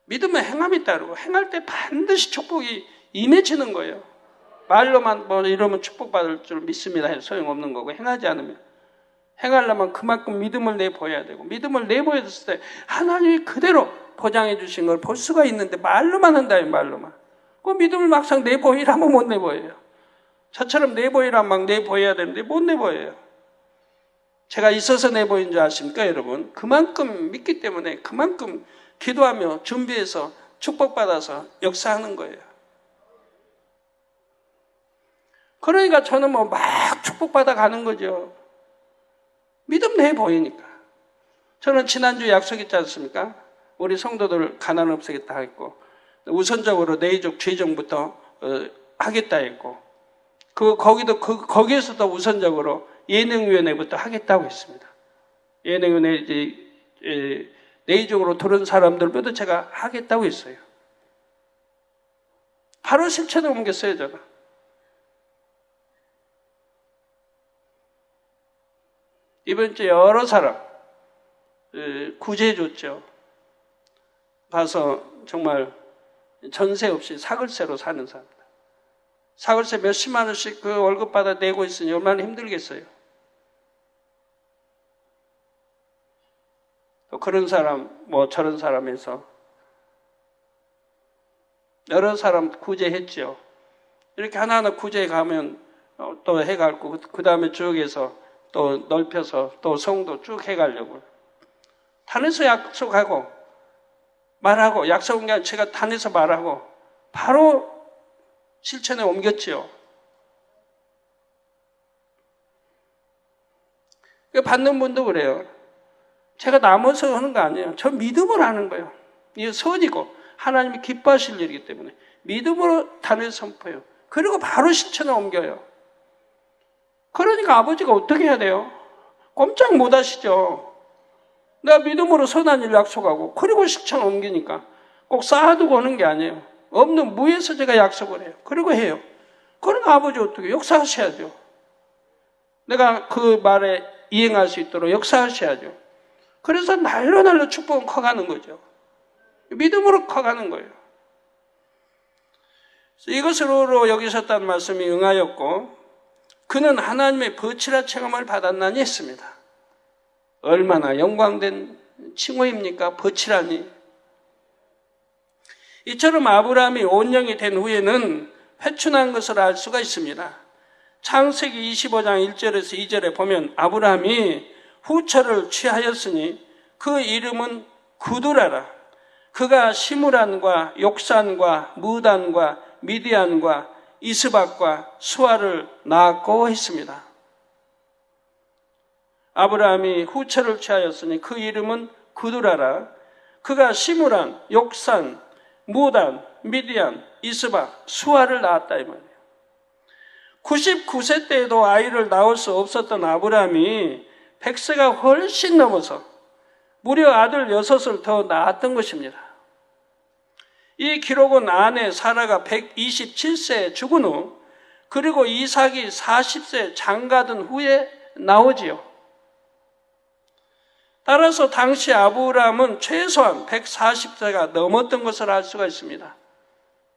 [SPEAKER 2] 믿음은 행함이 따르고 행할 때 반드시 축복이 임해지는 거예요. 말로만 뭐 이러면 축복받을 줄 믿습니다. 소용없는 거고 행하지 않으면 행하려면 그만큼 믿음을 내보여야 되고 믿음을 내보였을 때 하나님이 그대로 보장해 주신 걸 볼 수가 있는데 말로만 한다면 말로만 그 믿음을 막상 내보이라면 못 내보여요. 저처럼 내보이라면 막 내보여야 되는데 못 내보여요. 제가 있어서 내보인 줄 아십니까 여러분? 그만큼 믿기 때문에 그만큼 기도하며 준비해서 축복받아서 역사하는 거예요. 그러니까 저는 뭐 막 축복받아 가는 거죠. 믿음 내 보이니까. 저는 지난주 약속했지 않습니까? 우리 성도들 가난 없애겠다 했고 우선적으로 내의적 죄정부터 하겠다 했고 거기에서도 우선적으로 예능위원회부터 하겠다고 했습니다. 예능위원회 이제 내의적으로 들은 사람들부터 제가 하겠다고 했어요. 바로 실천에 옮겼어요, 저는. 이번 주에 여러 사람 구제해 줬죠. 가서 정말 전세 없이 사글세로 사는 사람들. 사글세 몇십만 원씩 그 월급 받아 내고 있으니 얼마나 힘들겠어요. 또 그런 사람, 뭐 저런 사람에서 여러 사람 구제했죠. 이렇게 하나하나 구제해 가면 또 해가고 그 다음에 쭉 해서 또 넓혀서 또 성도 쭉 해가려고. 단에서 약속하고 말하고 약속한 게 아니라 제가 단에서 말하고 바로 실천에 옮겼지요. 받는 분도 그래요. 제가 남아서 하는 거 아니에요. 저 믿음으로 하는 거예요. 이게 선이고 하나님이 기뻐하실 일이기 때문에 믿음으로 단을 선포해요. 그리고 바로 실천에 옮겨요. 그러니까 아버지가 어떻게 해야 돼요? 꼼짝 못 하시죠. 내가 믿음으로 선한 일 약속하고 그리고 실천 옮기니까 꼭 쌓아두고 하는 게 아니에요. 없는 무에서 제가 약속을 해요. 그리고 해요. 그러니까 아버지 어떻게 역사하셔야죠. 내가 그 말에 이행할 수 있도록 역사하셔야죠. 그래서 날로 축복은 커가는 거죠. 믿음으로 커가는 거예요. 이것으로 여기 섰다는 말씀이 응하였고 그는 하나님의 버치라 체험을 받았나니 했습니다. 얼마나 영광된 칭호입니까? 버치라니. 이처럼 아브라함이 온영이 된 후에는 회춘한 것을 알 수가 있습니다. 창세기 25장 1절에서 2절에 보면 아브라함이 후처를 취하였으니 그 이름은 구두라라. 그가 시므란과 욕산과 무단과 미디안과 이스박과 수아를 낳았고 했습니다. 아브라함이 후처를 취하였으니 그 이름은 구두라라. 그가 시므란, 욕산, 무단, 미디안, 이스박, 수아를 낳았다 이 말이에요. 99세 때에도 아이를 낳을 수 없었던 아브라함이 100세가 훨씬 넘어서 무려 아들 6을 더 낳았던 것입니다. 이 기록은 아내 사라가 127세에 죽은 후 그리고 이삭이 40세 장가든 후에 나오지요. 따라서 당시 아브라함은 최소한 140세가 넘었던 것을 알 수가 있습니다.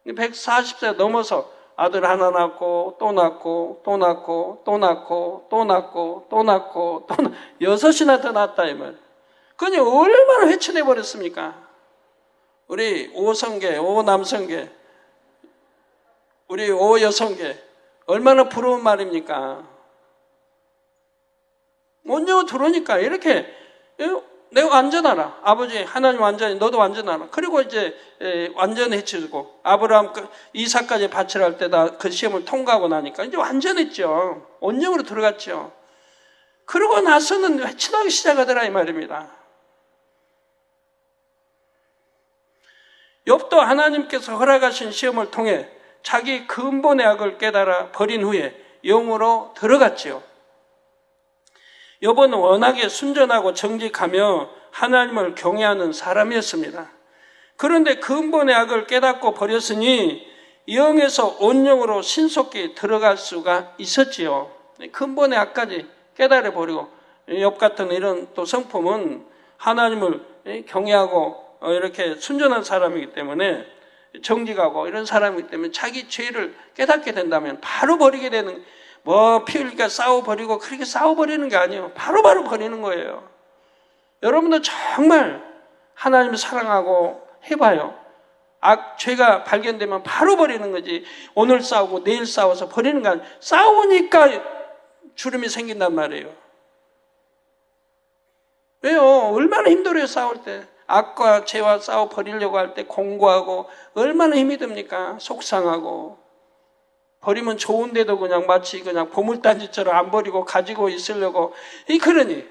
[SPEAKER 2] 140세가 넘어서 아들 하나 낳고 또 낳고 또 낳고 또 낳고 또 낳고 또 낳고 또 6이나 더 낳았다 이 말. 그니 얼마나 회춘해 버렸습니까? 우리 오성계, 오남성계, 우리 오여성계 얼마나 부러운 말입니까? 온전히 들어오니까 이렇게 내가 완전하라. 아버지 하나님 완전히 너도 완전하라. 그리고 이제 완전해지고 아브라함 이삭까지 바치라 때다 그 시험을 통과하고 나니까 이제 완전했죠. 온전으로 들어갔죠. 그러고 나서는 회춘하기 시작하더라 이 말입니다. 욥도 하나님께서 허락하신 시험을 통해 자기 근본의 악을 깨달아 버린 후에 영으로 들어갔지요. 욥은 워낙에 순전하고 정직하며 하나님을 경외하는 사람이었습니다. 그런데 근본의 악을 깨닫고 버렸으니 영에서 온영으로 신속히 들어갈 수가 있었지요. 근본의 악까지 깨달아 버리고 욥 같은 이런 또 성품은 하나님을 경외하고 이렇게 순전한 사람이기 때문에 정직하고 이런 사람이기 때문에 자기 죄를 깨닫게 된다면 바로 버리게 되는 피 흘리니까 싸워버리고 그렇게 싸워버리는 게 아니에요. 바로바로 버리는 거예요. 여러분도 정말 하나님을 사랑하고 해봐요. 죄가 발견되면 바로 버리는 거지. 오늘 싸우고 내일 싸워서 버리는 거 아니에요. 싸우니까 주름이 생긴단 말이에요. 왜요? 얼마나 힘들어요 싸울 때. 악과 죄와 싸워 버리려고 할 때 공고하고 얼마나 힘이 듭니까? 속상하고. 버리면 좋은데도 그냥 마치 그냥 보물단지처럼 안 버리고 가지고 있으려고. 그러니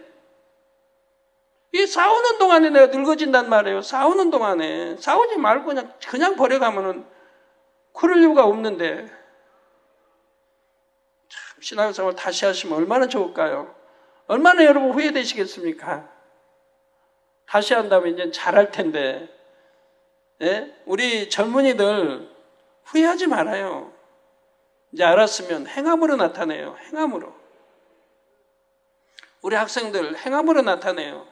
[SPEAKER 2] 이 싸우는 동안에 내가 늙어진단 말이에요. 싸우는 동안에 싸우지 말고 그냥 버려가면은 그럴 이유가 없는데. 참 신앙생활 다시 하시면 얼마나 좋을까요? 얼마나 여러분 후회되시겠습니까? 다시 한다면 이제 잘할 텐데. 예? 우리 젊은이들 후회하지 말아요. 이제 알았으면 행함으로 나타내요. 행함으로. 우리 학생들 행함으로 나타내요.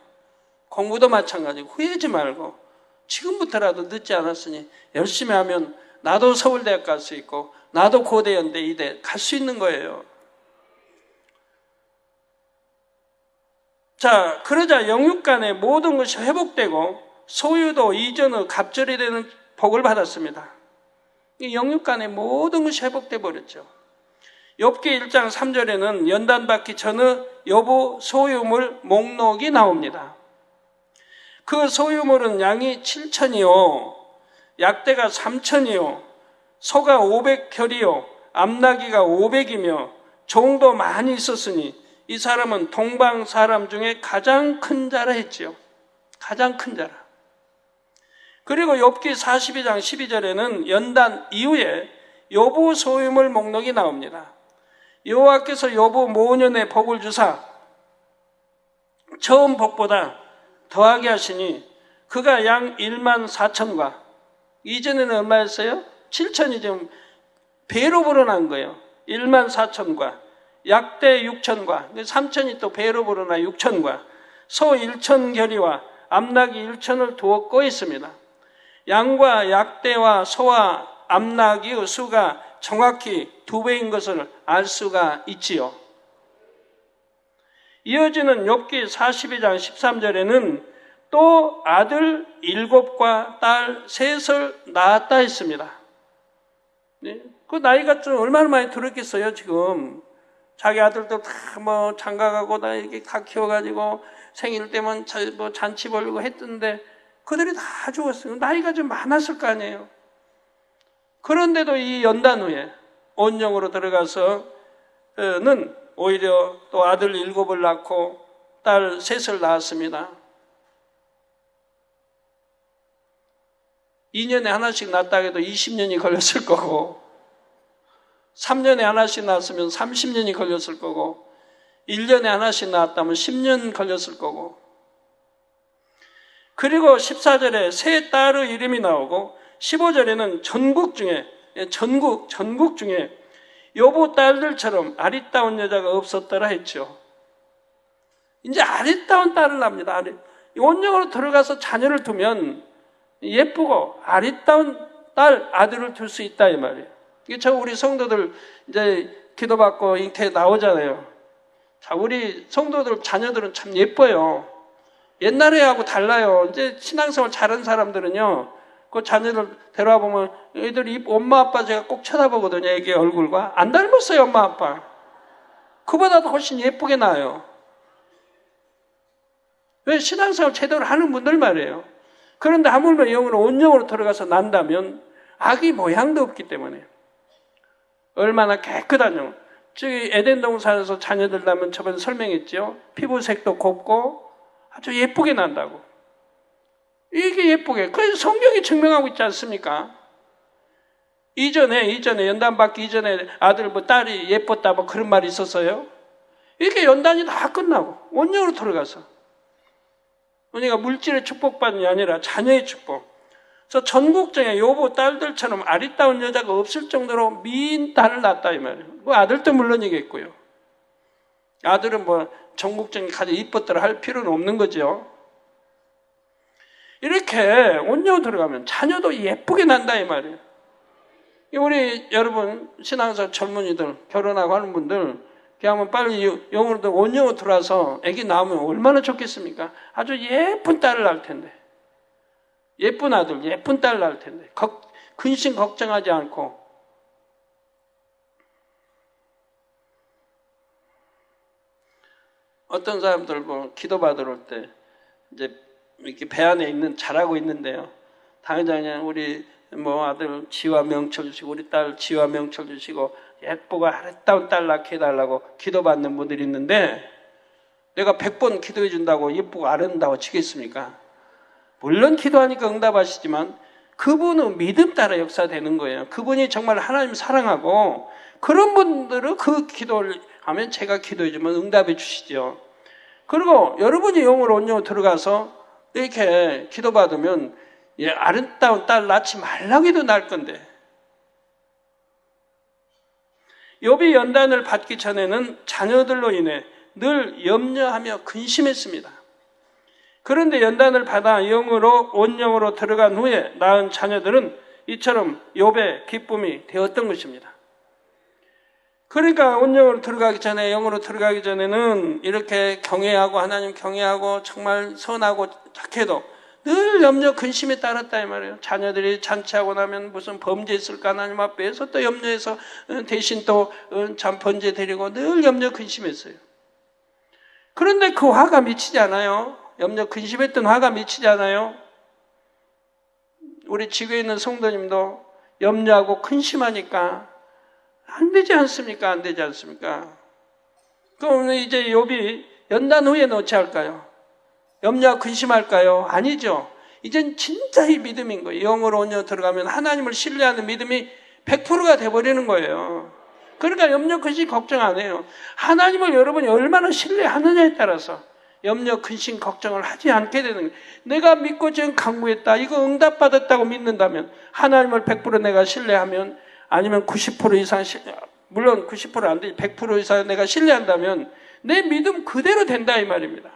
[SPEAKER 2] 공부도 마찬가지고 후회하지 말고 지금부터라도 늦지 않았으니 열심히 하면 나도 서울대학 갈 수 있고 나도 고대, 연대, 이대 갈 수 있는 거예요. 자, 그러자 영육 간의 모든 것이 회복되고 소유도 이전의 갑절이 되는 복을 받았습니다. 이 영육 간의 모든 것이 회복돼 버렸죠. 욥기 1장 3절에는 연단받기 전의 욥의 소유물 목록이 나옵니다. 그 소유물은 양이 7천이요, 약대가 3천이요, 소가 500혈이요, 암나귀가 500이며 종도 많이 있었으니 이 사람은 동방 사람 중에 가장 큰 자라 했지요. 가장 큰 자라. 그리고 욥기 42장 12절에는 연단 이후에 욥의 소유물 목록이 나옵니다. 여호와께서 욥의 모년의 복을 주사 처음 복보다 더하게 하시니 그가 양 1만 4천과 이전에는 얼마였어요? 7천이 좀 배로 불어난 거예요. 1만 4천과 약대 6천과 3천이 또 배로 불어나 6천과 소 1천 결의와 암나귀 1천을 두었고 있습니다. 양과 약대와 소와 암나귀의 수가 정확히 2배인 것을 알 수가 있지요. 이어지는 욥기 42장 13절에는 또 아들 7과 딸 3을 낳았다 했습니다. 네? 그 나이가 좀 얼마나 많이 들었겠어요 지금. 자기 아들도 다 뭐 장가가고 다 이렇게 다 키워가지고 생일 때면 뭐 잔치 벌리고 했던데 그들이 다 죽었어요. 나이가 좀 많았을 거 아니에요. 그런데도 이 연단 후에 온영으로 들어가서는 오히려 또 아들 7을 낳고 딸 3을 낳았습니다. 2년에 하나씩 낳았다 해도 20년이 걸렸을 거고 3년에 하나씩 낳았으면 30년이 걸렸을 거고 1년에 하나씩 낳았다면 10년 걸렸을 거고 그리고 14절에 세 딸의 이름이 나오고 15절에는 전국 중에 욥의 딸들처럼 아리따운 여자가 없었더라 했죠. 이제 아리따운 딸을 낳습니다. 온영으로 들어가서 자녀를 두면 예쁘고 아리따운 딸, 아들을 둘 수 있다 이 말이에요. 이게 저 우리 성도들 이제 기도받고 잉태 나오잖아요. 자, 우리 성도들 자녀들은 참 예뻐요. 옛날에하고 달라요. 이제 신앙생활 잘한 사람들은요, 그 자녀들 데려와 보면 애들이 엄마 아빠 제가 꼭 쳐다보거든요. 애기 얼굴과 안 닮았어요, 엄마 아빠. 그보다도 훨씬 예쁘게 나요. 왜? 신앙생활 제대로 하는 분들 말이에요. 그런데 하물며 영으로 온영으로 들어가서 난다면 아기 모양도 없기 때문에 얼마나 깨끗한 영. 저기 에덴 동산에서 자녀들 낳으면 저번에 설명했죠. 피부색도 곱고 아주 예쁘게 난다고. 이게 예쁘게. 그래서 성경이 증명하고 있지 않습니까? 이전에 연단 받기 이전에 아들 뭐 딸이 예뻤다 뭐 그런 말이 있었어요. 이렇게 연단이 다 끝나고 온영으로 들어가서 우리가 물질의 축복받는 게 아니라 자녀의 축복. 그래서 전국적인 요보 딸들처럼 아리따운 여자가 없을 정도로 미인 딸을 낳았다 이 말이에요. 뭐 아들도 물론이겠고요. 아들은 뭐 전국적인 가장 이뻤더라 할 필요는 없는 거죠. 이렇게 온영으로 들어가면 자녀도 예쁘게 난다 이 말이에요. 우리 여러분 신앙생활 젊은이들 결혼하고 하는 분들 그냥 빨리 영으로 온영으로 들어와서 아기 낳으면 얼마나 좋겠습니까? 아주 예쁜 딸을 낳을 텐데, 예쁜 아들, 예쁜 딸을 낳을 텐데 근심 걱정하지 않고 어떤 사람들 뭐 기도 받으러 올 때 이제 이렇게 배 안에 있는 자라고 있는데요. 당연히 우리 뭐 아들 지와 명철 주시고 우리 딸 지와 명철 주시고 예쁘고 아름다운 딸 낳게 해달라고 기도받는 분들이 있는데 내가 100번 기도해 준다고 예쁘고 아름다워 지겠습니까? 물론 기도하니까 응답하시지만 그분은 믿음 따라 역사되는 거예요. 그분이 정말 하나님 사랑하고 그런 분들은 그 기도를 하면 제가 기도해 주면 응답해 주시죠. 그리고 여러분이 영으로 온영으로 들어가서 이렇게 기도받으면 아름다운 딸 낳지 말라고 해도 낳을 건데 욥이 연단을 받기 전에는 자녀들로 인해 늘 염려하며 근심했습니다. 그런데 연단을 받아 영으로 온영으로 들어간 후에 낳은 자녀들은 이처럼 욥의 기쁨이 되었던 것입니다. 그러니까 온영으로 들어가기 전에 영으로 들어가기 전에는 이렇게 경외하고 하나님 경외하고 정말 선하고 착해도 늘 염려 근심에 따랐다 이 말이에요. 자녀들이 잔치하고 나면 무슨 범죄했을까 하나님 앞에서 또 염려해서 대신 또 번제 드리고 늘 염려 근심했어요. 그런데 그 화가 미치지 않아요. 염려 근심했던 화가 미치지 않아요. 우리 지구에 있는 성도님도 염려하고 근심하니까 안 되지 않습니까? 안 되지 않습니까? 그럼 이제 욥이 연단 후에는 어찌할까요? 염려하고 근심할까요? 아니죠. 이젠 진짜 이 믿음인 거예요. 영으로 온영으로 들어가면 하나님을 신뢰하는 믿음이 100%가 돼버리는 거예요. 그러니까 염려, 근심, 걱정 안 해요. 하나님을 여러분이 얼마나 신뢰하느냐에 따라서 염려, 근심, 걱정을 하지 않게 되는 거예요. 내가 믿고 지금 강구했다. 이거 응답받았다고 믿는다면 하나님을 100% 내가 신뢰하면 아니면 90% 이상 물론 90% 안 되지 100% 이상 내가 신뢰한다면 내 믿음 그대로 된다 이 말입니다.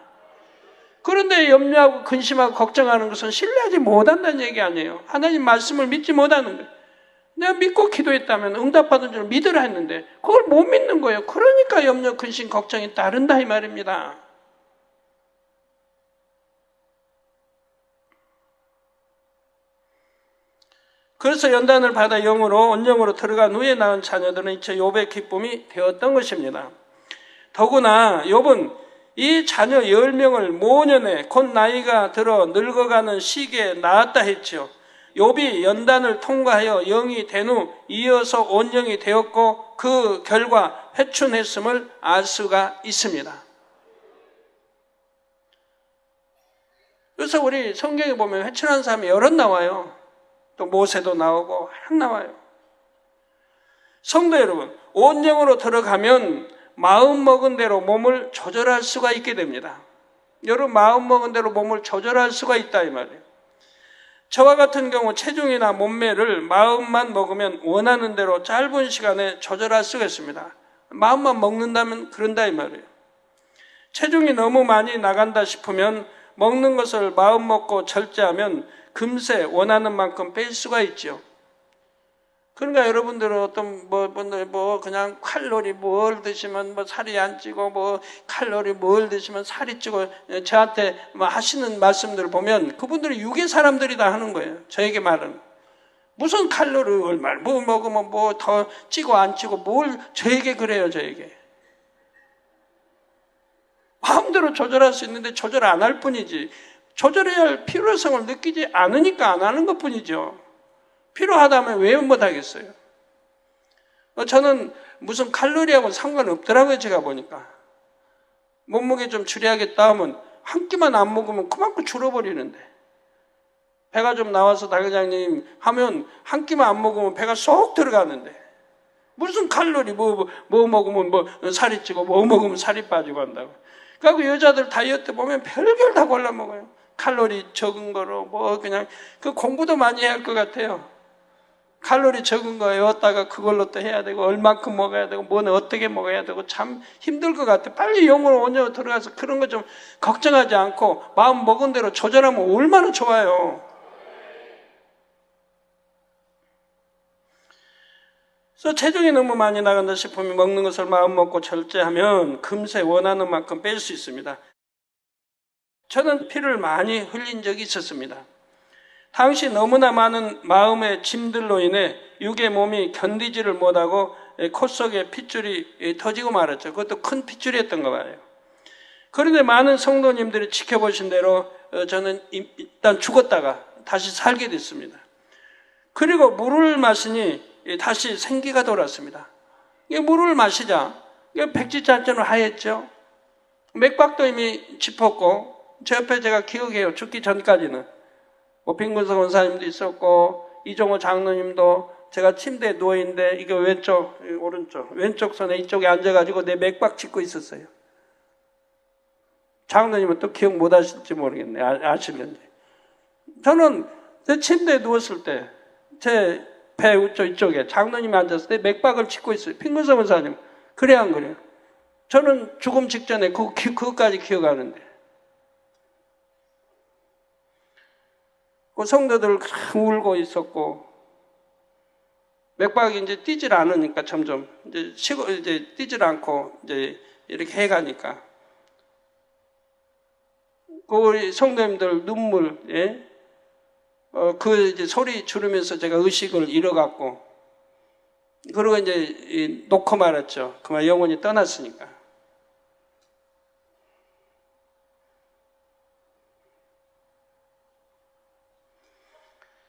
[SPEAKER 2] 그런데 염려하고 근심하고 걱정하는 것은 신뢰하지 못한다는 얘기 아니에요. 하나님 말씀을 믿지 못하는 거예요. 내가 믿고 기도했다면 응답받은 줄 믿으라 했는데 그걸 못 믿는 거예요. 그러니까 염려, 근심, 걱정이 따른다 이 말입니다. 그래서 연단을 받아 영으로 온영으로 들어간 후에 낳은 자녀들은 이제 욥의 기쁨이 되었던 것입니다. 더구나 욥은 이 자녀 10명을 모년에 곧 나이가 들어 늙어가는 시기에 낳았다 했죠. 욥이 연단을 통과하여 영이 된 후 이어서 온영이 되었고 그 결과 회춘했음을 알 수가 있습니다. 그래서 우리 성경에 보면 회춘한 사람이 여럿 나와요. 또 모세도 나오고 한 나와요. 성도 여러분, 온영으로 들어가면 마음 먹은 대로 몸을 조절할 수가 있게 됩니다. 여러분 마음 먹은 대로 몸을 조절할 수가 있다 이 말이에요. 저와 같은 경우 체중이나 몸매를 마음만 먹으면 원하는 대로 짧은 시간에 조절할 수가 있습니다. 마음만 먹는다면 그런다 이 말이에요. 체중이 너무 많이 나간다 싶으면 먹는 것을 마음 먹고 절제하면 금세 원하는 만큼 뺄 수가 있죠. 그러니까 여러분들은 어떤 뭐 그냥 칼로리 뭘 드시면 뭐 살이 안 찌고 뭐 칼로리 뭘 드시면 살이 찌고 저한테 뭐 하시는 말씀들을 보면 그분들은 육의 사람들이다 하는 거예요. 저에게 말은 무슨 칼로리 얼마 뭐 먹으면 뭐 더 찌고 안 찌고 뭘 저에게 그래요. 저에게 마음대로 조절할 수 있는데 조절 안 할 뿐이지 조절해야 할 필요성을 느끼지 않으니까 안 하는 것 뿐이죠. 필요하다면 왜 못하겠어요? 저는 무슨 칼로리하고 상관없더라고요. 제가 보니까 몸무게 좀 줄여야겠다 하면 한 끼만 안 먹으면 그만큼 줄어버리는데 배가 좀 나와서 당회장님 하면 한 끼만 안 먹으면 배가 쏙 들어가는데 무슨 칼로리 뭐 먹으면 뭐 살이 찌고 뭐 먹으면 살이 빠지고 한다고. 그러니까 여자들 다이어트 보면 별별 다 골라 먹어요. 칼로리 적은 거로 뭐 그냥 그 공부도 많이 해야 할 것 같아요. 칼로리 적은 거 외웠다가 그걸로 또 해야 되고 얼만큼 먹어야 되고 뭐는 어떻게 먹어야 되고 참 힘들 것 같아. 빨리 영으로 온전히 들어가서 그런 거 좀 걱정하지 않고 마음 먹은 대로 조절하면 얼마나 좋아요. 그래서 체중이 너무 많이 나간다 싶으면 먹는 것을 마음 먹고 절제하면 금세 원하는 만큼 뺄 수 있습니다. 저는 피를 많이 흘린 적이 있었습니다. 당시 너무나 많은 마음의 짐들로 인해 육의 몸이 견디지를 못하고 코 속에 핏줄이 터지고 말았죠. 그것도 큰 핏줄이었던 거 봐요. 그런데 많은 성도님들이 지켜보신 대로 저는 일단 죽었다가 다시 살게 됐습니다. 그리고 물을 마시니 다시 생기가 돌았습니다. 물을 마시자 백지장처럼 하였죠. 맥박도 이미 짚었고 제 옆에 제가 기억해요. 죽기 전까지는 빈근성 원사님도 있었고 이종호 장로님도 제가 침대에 누워있는데 이게 왼쪽 손에 이쪽에 앉아가지고 내 맥박 짚고 있었어요. 장로님은 또 기억 못 하실지 모르겠네. 아실는지. 저는 내 침대에 누웠을 때 제 배 이쪽에 장로님이 앉았을 때 맥박을 짚고 있어요. 빈근성 원사님. 그래야 안 그래요? 저는 죽음 직전에 그것까지 기억하는데 그 성도들 울고 있었고 맥박이 이제 뛰질 않으니까 점점 이제 뛰질 않고 이제 이렇게 해가니까 그 성도님들 눈물 그 이제 소리 지르면서 제가 의식을 잃어갖고 그리고 이제 놓고 말았죠. 그만 영혼이 떠났으니까.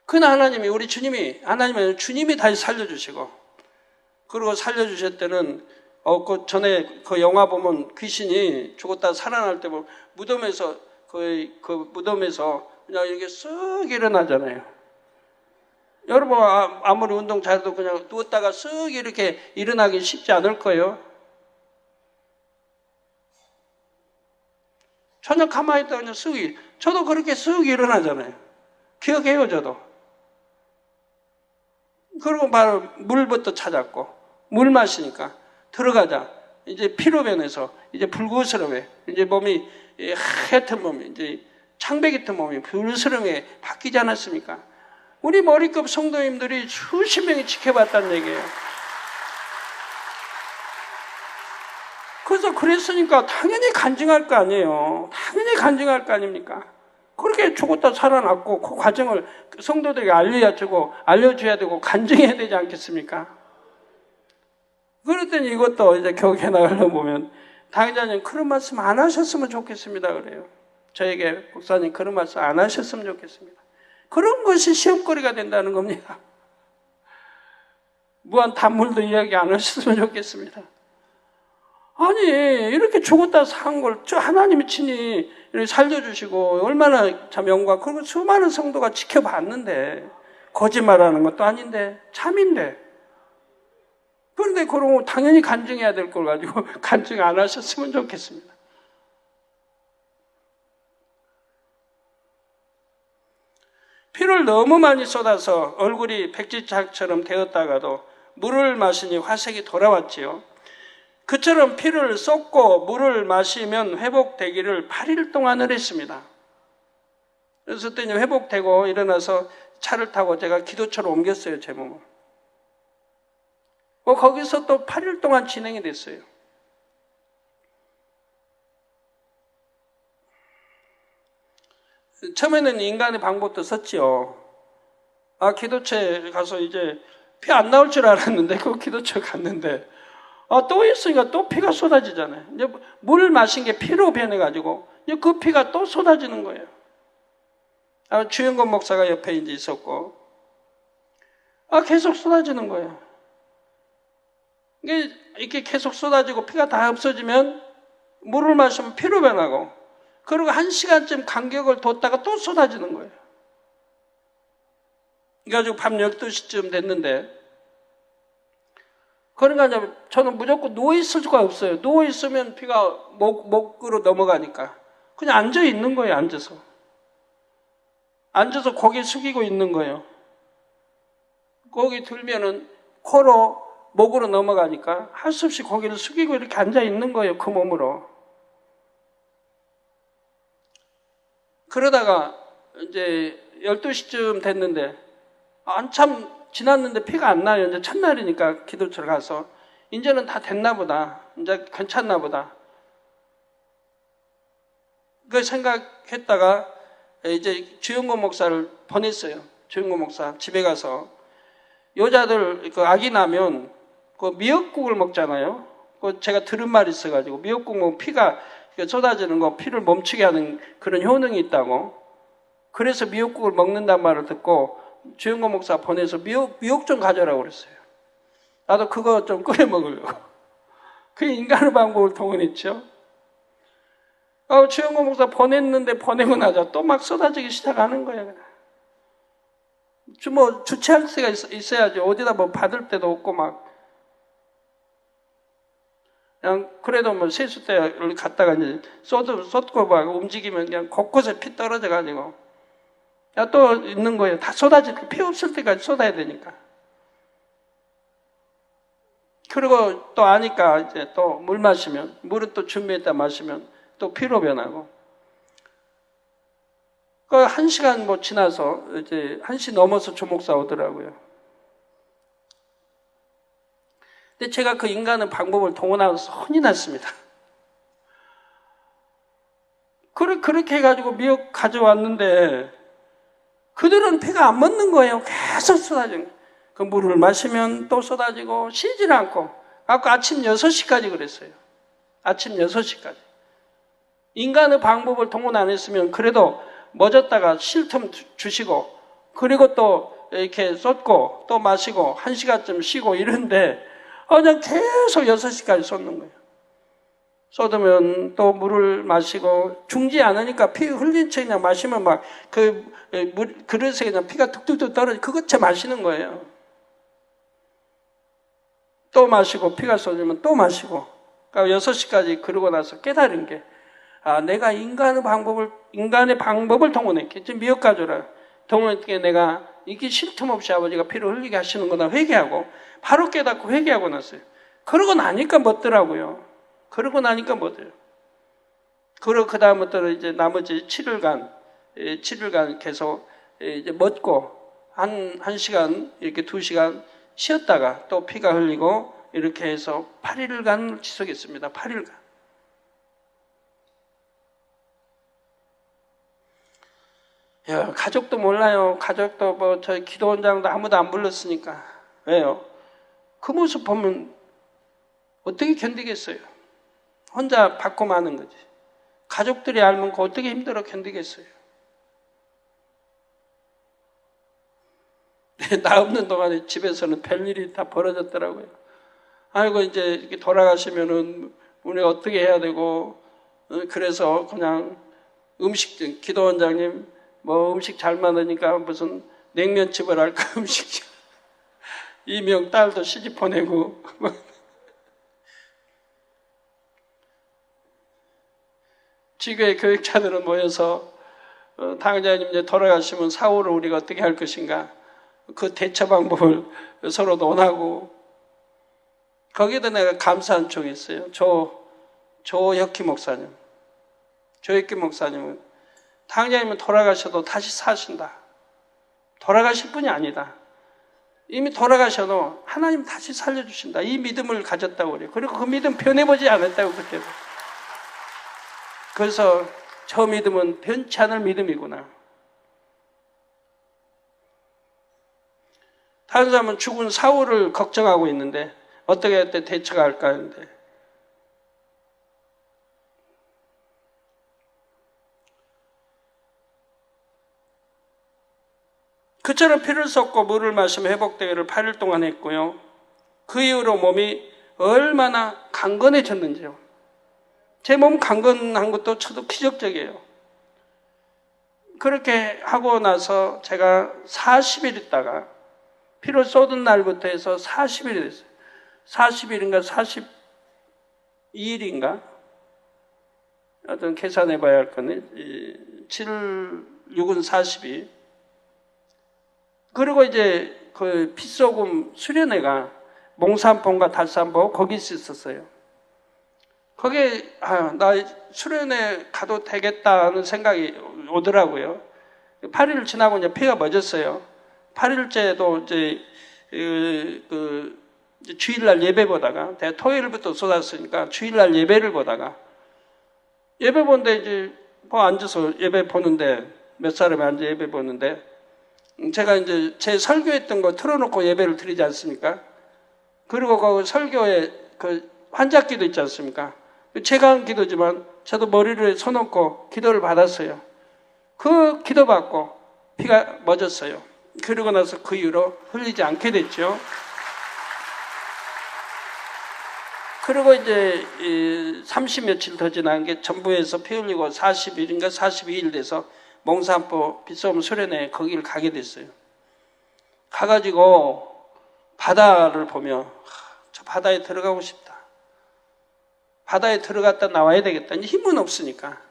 [SPEAKER 2] 그날 우리 주님이 다시 살려주시고, 그리고 살려주실 때는, 그 전에 그 영화 보면 귀신이 죽었다 살아날 때 보면 무덤에서, 그 무덤에서 그냥 이렇게 쓱 일어나잖아요. 여러분, 아무리 운동 잘해도 그냥 누웠다가 쓱 이렇게 일어나기 쉽지 않을 거예요. 전혀 가만히 있다가 그냥 저도 그렇게 쓱 일어나잖아요. 기억해요, 저도. 그리고 바로 물부터 찾았고, 물 마시니까 들어가자. 이제 피로 변해서 이제 불구스러워. 이제 몸이 하얗던 몸이 이제 창백이 튼 몸이 불스름하게 바뀌지 않았습니까? 우리 머리급 성도님들이 수십 명이 지켜봤다는 얘기예요. 그랬으니까 당연히 간증할 거 아니에요. 당연히 간증할 거 아닙니까? 그렇게 죽었다 살아났고 그 과정을 성도들에게 알려줘야 되고 간증해야 되지 않겠습니까? 그랬더니 이것도 이제 교육해 나가려고 보면 당회장님 그런 말씀 안 하셨으면 좋겠습니다 그래요. 저에게 목사님 그런 말씀 안 하셨으면 좋겠습니다. 그런 것이 시험거리가 된다는 겁니다. 무한 단물도 이야기 안 하셨으면 좋겠습니다. 아니 이렇게 죽었다 산 걸 하나님이 친히 이렇게 살려주시고 얼마나 참 영광. 그리고 수많은 성도가 지켜봤는데 거짓말하는 것도 아닌데 참인데 그런데 그런 거 당연히 간증해야 될 걸 가지고 간증 안 하셨으면 좋겠습니다. 피를 너무 많이 쏟아서 얼굴이 백지장처럼 되었다가도 물을 마시니 화색이 돌아왔지요. 그처럼 피를 쏟고 물을 마시면 회복되기를 8일 동안을 했습니다. 그래서 그때 회복되고 일어나서 차를 타고 제가 기도처로 옮겼어요, 제 몸을. 거기서 또 8일 동안 진행이 됐어요. 처음에는 인간의 방법도 썼지요. 기도처에 가서 이제 피 안 나올 줄 알았는데, 그 기도처에 갔는데, 또 있으니까 또 피가 쏟아지잖아요. 이제 물을 마신 게 피로 변해가지고, 이제 그 피가 또 쏟아지는 거예요. 주영건 목사가 옆에 이제 있었고, 계속 쏟아지는 거예요. 이게 이렇게 계속 쏟아지고 피가 다 없어지면 물을 마시면 피로 변하고, 그리고 1시간쯤 간격을 뒀다가 또 쏟아지는 거예요. 그래가지고 밤 12시쯤 됐는데, 그러니까 저는 무조건 누워있을 수가 없어요. 누워있으면 피가 목으로 넘어가니까. 그냥 앉아있는 거예요, 앉아서. 앉아서 고개 숙이고 있는 거예요. 고개 들면은 코로 목으로 넘어가니까 할 수 없이 고개를 숙이고 이렇게 앉아있는 거예요, 그 몸으로. 그러다가 이제 12시쯤 됐는데, 한참 지났는데 피가 안 나요. 이제 첫날이니까 기도처를 가서. 이제는 다 됐나 보다. 이제 괜찮나 보다. 그 생각했다가 이제 주영곤 목사를 보냈어요. 주영곤 목사 집에 가서. 여자들 그 아기 나면 그 미역국을 먹잖아요. 그 제가 들은 말이 있어가지고 미역국 먹으면 피가 쏟아지는 거, 피를 멈추게 하는 그런 효능이 있다고. 그래서 미역국을 먹는단 말을 듣고 주영곤 목사 보내서 미역 좀 가져라고 그랬어요. 나도 그거 좀 끓여 먹으려고. 그게 인간의 방법을 동원했죠. 주영곤 목사 보냈는데 보내고 나자 또 막 쏟아지기 시작하는 거예요. 뭐 주체할 수가 있어야죠. 어디다 뭐 받을 데도 없고 막. 그냥 그래도 뭐 세숫대를 갖다가 이제 쏟고 막 움직이면 그냥 곳곳에 피 떨어져가지고 또 있는 거예요. 다 쏟아질 때, 피 없을 때까지 쏟아야 되니까. 그리고 또 아니까 이제 또 물 마시면, 물은 또 준비했다 마시면 또 피로 변하고. 그 1시간 뭐 지나서 이제 1시 넘어서 조목사 오더라고요. 근데 제가 그 인간의 방법을 동원하면서 혼이 났습니다. 그렇게 해가지고 미역 가져왔는데 그들은 피가 안 멎는 거예요. 계속 쏟아지는 거예요. 그 물을 마시면 또 쏟아지고 쉬질 않고. 아까 아침 6시까지 그랬어요. 아침 6시까지. 인간의 방법을 동원 안 했으면 그래도 멎었다가 쉴 틈 주시고 그리고 또 이렇게 쏟고 또 마시고 1시간쯤 쉬고 이런데 그냥 계속 6시까지 쏟는 거예요. 쏟으면 또 물을 마시고 죽지 않으니까 피 흘린 채 그냥 마시면 막 그릇에 그냥 피가 툭툭툭 떨어져 그것째 마시는 거예요. 또 마시고 피가 쏟으면 또 마시고. 그러니까 6시까지 그러고 나서 깨달은 게 내가 인간의 방법을 동원했기. 지금 미역 가져라. 동원했기에 내가 이게 쉴 틈 없이 아버지가 피를 흘리게 하시는구나 회개하고 바로 깨닫고 회개하고 났어요. 그러고 나니까 멎더라고요. 그러고 나니까 멎어요. 그리고 그 다음부터는 이제 나머지 7일간 계속 이제 멎고 한 시간 이렇게 2시간 쉬었다가 또 피가 흘리고 이렇게 해서 8일간 지속했습니다. 8일간. 야, 가족도 몰라요. 가족도 뭐 저희 기도원장도 아무도 안 불렀으니까. 왜요? 그 모습 보면 어떻게 견디겠어요? 혼자 받고 마는 거지. 가족들이 알면 어떻게 힘들어 견디겠어요? 나 없는 동안에 집에서는 별일이 다 벌어졌더라고요. 아이고 이제 이렇게 돌아가시면은 우리 어떻게 해야 되고 그래서 그냥 기도원장님 뭐 음식 잘 만드니까 무슨 냉면집을 할까 음식 이명 딸도 시집 보내고 지교의 교육자들은 모여서 당장님 이제 돌아가시면 사후를 우리가 어떻게 할 것인가 그 대처 방법을 서로 논하고 거기에도 내가 감사한 쪽이 있어요. 조혁희 목사님. 조혁희 목사님은 당장님은 돌아가셔도 다시 사신다. 돌아가실 분이 아니다. 이미 돌아가셔도 하나님 다시 살려주신다. 이 믿음을 가졌다고 그래요. 그리고 그 믿음 변해보지 않았다고 그때도. 그래서 저 믿음은 변치 않을 믿음이구나. 다른 사람은 죽은 사울을 걱정하고 있는데 어떻게 대처가 할까 하는데 그처럼 피를 쏟고 물을 마시며 회복되기를 8일 동안 했고요. 그 이후로 몸이 얼마나 강건해졌는지요. 제 몸 강건한 것도 저도 기적적이에요. 그렇게 하고 나서 제가 40일 있다가 피를 쏟은 날부터 해서 40일이 됐어요. 40일인가 42일인가? 어떤 계산해 봐야 할 거네. 7, 6은 42. 그리고 이제 그 핏소금 수련회가 몽산봉과 달산봉 거기 있었어요. 거기에 나 수련회 가도 되겠다는 생각이 오더라고요. 8일 지나고 이제 피가 멎었어요. 8일째도 이제 이제 주일날 예배 보다가 내가 토요일부터 쏟았으니까 주일날 예배를 보다가 예배 보는데 이제 뭐 앉아서 예배 보는데 몇 사람이 앉아 예배 보는데 제가 이제 제 설교했던 거 틀어놓고 예배를 드리지 않습니까? 그리고 그 설교에 그 환자기도 있지 않습니까? 제가 한 기도지만 저도 머리를 손얹고 기도를 받았어요. 그 기도 받고 피가 멎었어요. 그러고 나서 그 이후로 흘리지 않게 됐죠. 그리고 이제 30 며칠 더 지난 게 전부에서 피 흘리고 40일인가 42일 돼서 몽산포 빗소금 수련회 거기를 가게 됐어요. 가가지고 바다를 보며 저 바다에 들어가고 싶다. 바다에 들어갔다 나와야 되겠다. 이제 힘은 없으니까.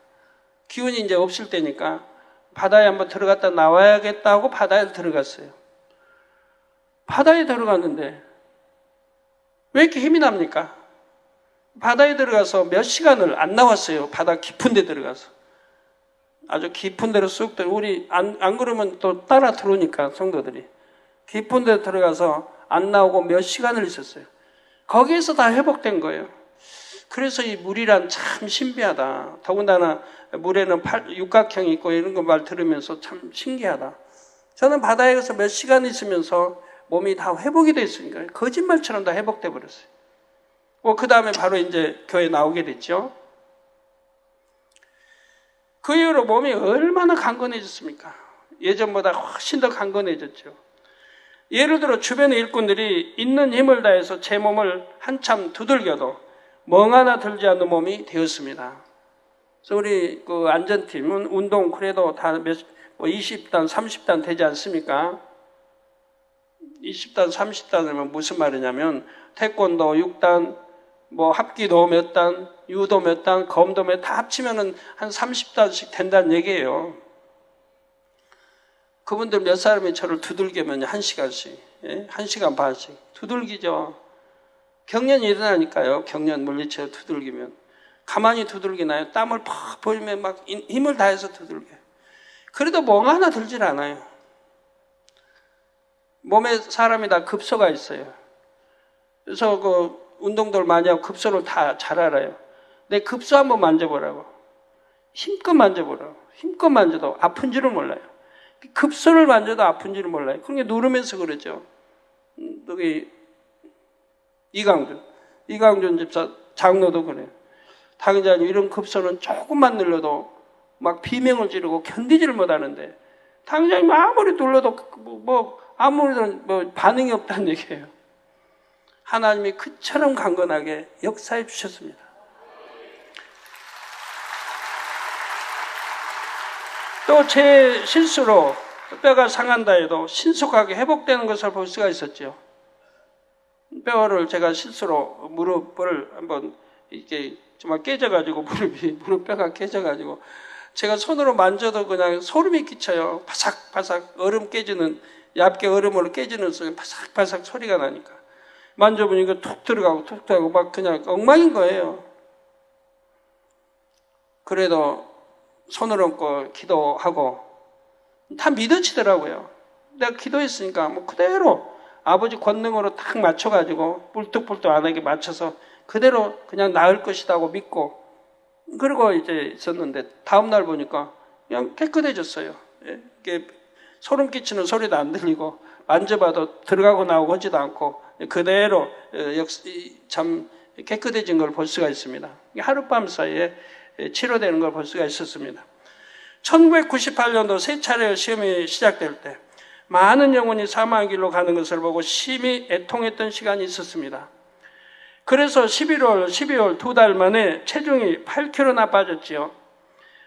[SPEAKER 2] 기운이 이제 없을 때니까 바다에 한번 들어갔다 나와야겠다 하고 바다에 들어갔어요. 바다에 들어갔는데 왜 이렇게 힘이 납니까? 바다에 들어가서 몇 시간을 안 나왔어요. 바다 깊은 데 들어가서. 아주 깊은 데로 쑥 들어. 우리 안 그러면 또 따라 들어오니까 성도들이. 깊은 데 들어가서 안 나오고 몇 시간을 있었어요. 거기에서 다 회복된 거예요. 그래서 이 물이란 참 신비하다. 더군다나 물에는 육각형이 있고 이런 거 말 들으면서 참 신기하다. 저는 바다에 가서 몇 시간 있으면서 몸이 다 회복이 됐으니까 거짓말처럼 다 회복돼 버렸어요. 그 다음에 바로 이제 교회 나오게 됐죠. 그 이후로 몸이 얼마나 강건해졌습니까? 예전보다 훨씬 더 강건해졌죠. 예를 들어 주변의 일꾼들이 있는 힘을 다해서 제 몸을 한참 두들겨도 멍 하나 들지 않는 몸이 되었습니다. 그래서 우리 그 안전팀은 운동 그래도 다 20단, 30단 되지 않습니까? 20단, 30단이면 무슨 말이냐면 태권도 6단, 뭐 합기도 몇 단, 유도 몇 단, 검도 몇 단 합치면은 한 30단씩 된다는 얘기예요. 그분들 몇 사람이 저를 두들기면 1시간씩, 1시간 반씩 두들기죠. 경련이 일어나니까요. 경련 물리쳐 두들기면 가만히 두들기나요? 땀을 팍 보이면 막 힘을 다해서 두들겨요. 그래도 멍 하나 들질 않아요. 몸에 사람이 다 급소가 있어요. 그래서 그 운동들 많이 하고 급소를 다 잘 알아요. 내 급소 한번 만져보라고. 힘껏 만져보라고. 힘껏 만져도 아픈 줄을 몰라요. 급소를 만져도 아픈 줄을 몰라요. 그러니까 누르면서 그러죠. 여기 이강준 집사 장로도 그래요. 당장님 이런 급소는 조금만 눌러도 막 비명을 지르고 견디지를 못하는데 당장님 아무리 눌러도 아무런 반응이 없다는 얘기예요. 하나님이 그처럼 강건하게 역사해 주셨습니다. 또 제 실수로 뼈가 상한다 해도 신속하게 회복되는 것을 볼 수가 있었죠. 뼈를 제가 실수로 무릎을 한번 이렇게 정말 깨져가지고 무릎 뼈가 깨져가지고 제가 손으로 만져도 그냥 소름이 끼쳐요. 바삭바삭 얼음 깨지는 얇게 얼음으로 깨지는 소리 바삭바삭 소리가 나니까 만져보니까 툭 들어가고 막 그냥 엉망인 거예요. 그래도 손을 얹고 기도하고 다 믿어지더라고요. 내가 기도했으니까 뭐 그대로 아버지 권능으로 딱 맞춰가지고 뿔뚝뿔뚝 안 하게 맞춰서 그대로 그냥 나을 것이라고 믿고 그리고 이제 있었는데 다음날 보니까 그냥 깨끗해졌어요. 이게 소름 끼치는 소리도 안 들리고 만져봐도 들어가고 나오고 하지도 않고 그대로 참 깨끗해진 걸 볼 수가 있습니다. 하룻밤 사이에 치료되는 걸 볼 수가 있었습니다. 1998년도 세 차례 시험이 시작될 때 많은 영혼이 사망의 길로 가는 것을 보고 심히 애통했던 시간이 있었습니다. 그래서 11월, 12월 2달 만에 체중이 8kg나 빠졌지요.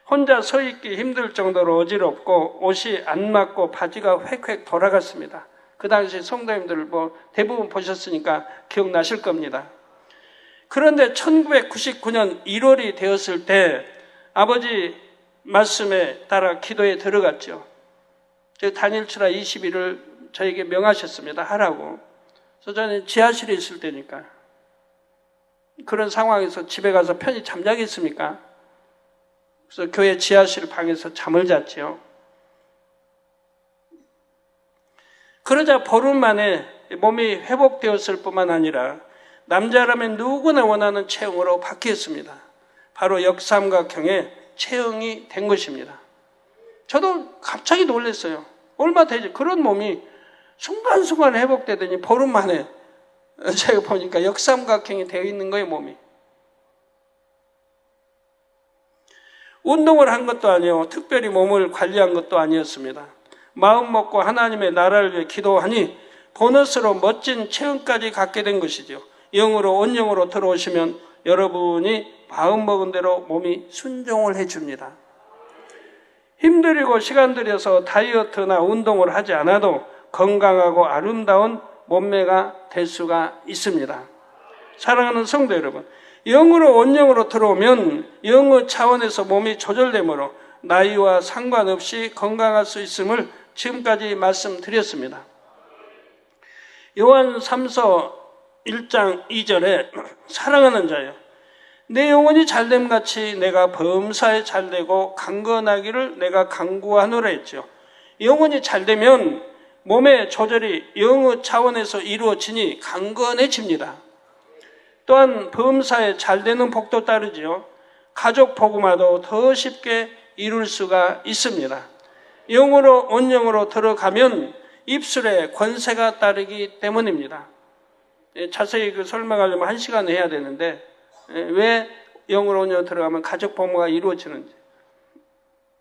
[SPEAKER 2] 혼자 서 있기 힘들 정도로 어지럽고 옷이 안 맞고 바지가 획획 돌아갔습니다. 그 당시 성도님들 대부분 보셨으니까 기억나실 겁니다. 그런데 1999년 1월이 되었을 때 아버지 말씀에 따라 기도에 들어갔죠. 단일치라 20일을 저에게 명하셨습니다. 하라고. 그래서 저는 지하실에 있을 때니까 그런 상황에서 집에 가서 편히 잠자겠습니까? 그래서 교회 지하실 방에서 잠을 잤지요. 그러자 보름 만에 몸이 회복되었을 뿐만 아니라 남자라면 누구나 원하는 체형으로 바뀌었습니다. 바로 역삼각형의 체형이 된 것입니다. 저도 갑자기 놀랐어요. 얼마 되지? 그런 몸이 순간순간 회복되더니 보름 만에 제가 보니까 역삼각형이 되어 있는 거예요, 몸이. 운동을 한 것도 아니고 특별히 몸을 관리한 것도 아니었습니다. 마음 먹고 하나님의 나라를 위해 기도하니 보너스로 멋진 체험까지 갖게 된 것이죠. 영으로 온영으로 들어오시면 여러분이 마음먹은 대로 몸이 순종을 해줍니다. 힘들이고 시간 들여서 다이어트나 운동을 하지 않아도 건강하고 아름다운 몸매가 될 수가 있습니다. 사랑하는 성도 여러분, 영으로 온영으로 들어오면 영의 차원에서 몸이 조절되므로 나이와 상관없이 건강할 수 있음을 지금까지 말씀드렸습니다. 요한 3서 1장 2절에 사랑하는 자여 내 영혼이 잘됨같이 내가 범사에 잘되고 강건하기를 내가 간구하노라 했죠. 영혼이 잘되면 몸의 조절이 영의 차원에서 이루어지니 강건해집니다. 또한 범사에 잘되는 복도 따르지요. 가족 복음화도 더 쉽게 이룰 수가 있습니다. 영으로 온영으로 들어가면 입술에 권세가 따르기 때문입니다. 자세히 설명하려면 1시간 해야 되는데 왜 영으로 온영으로 들어가면 가족 복음화가 이루어지는지,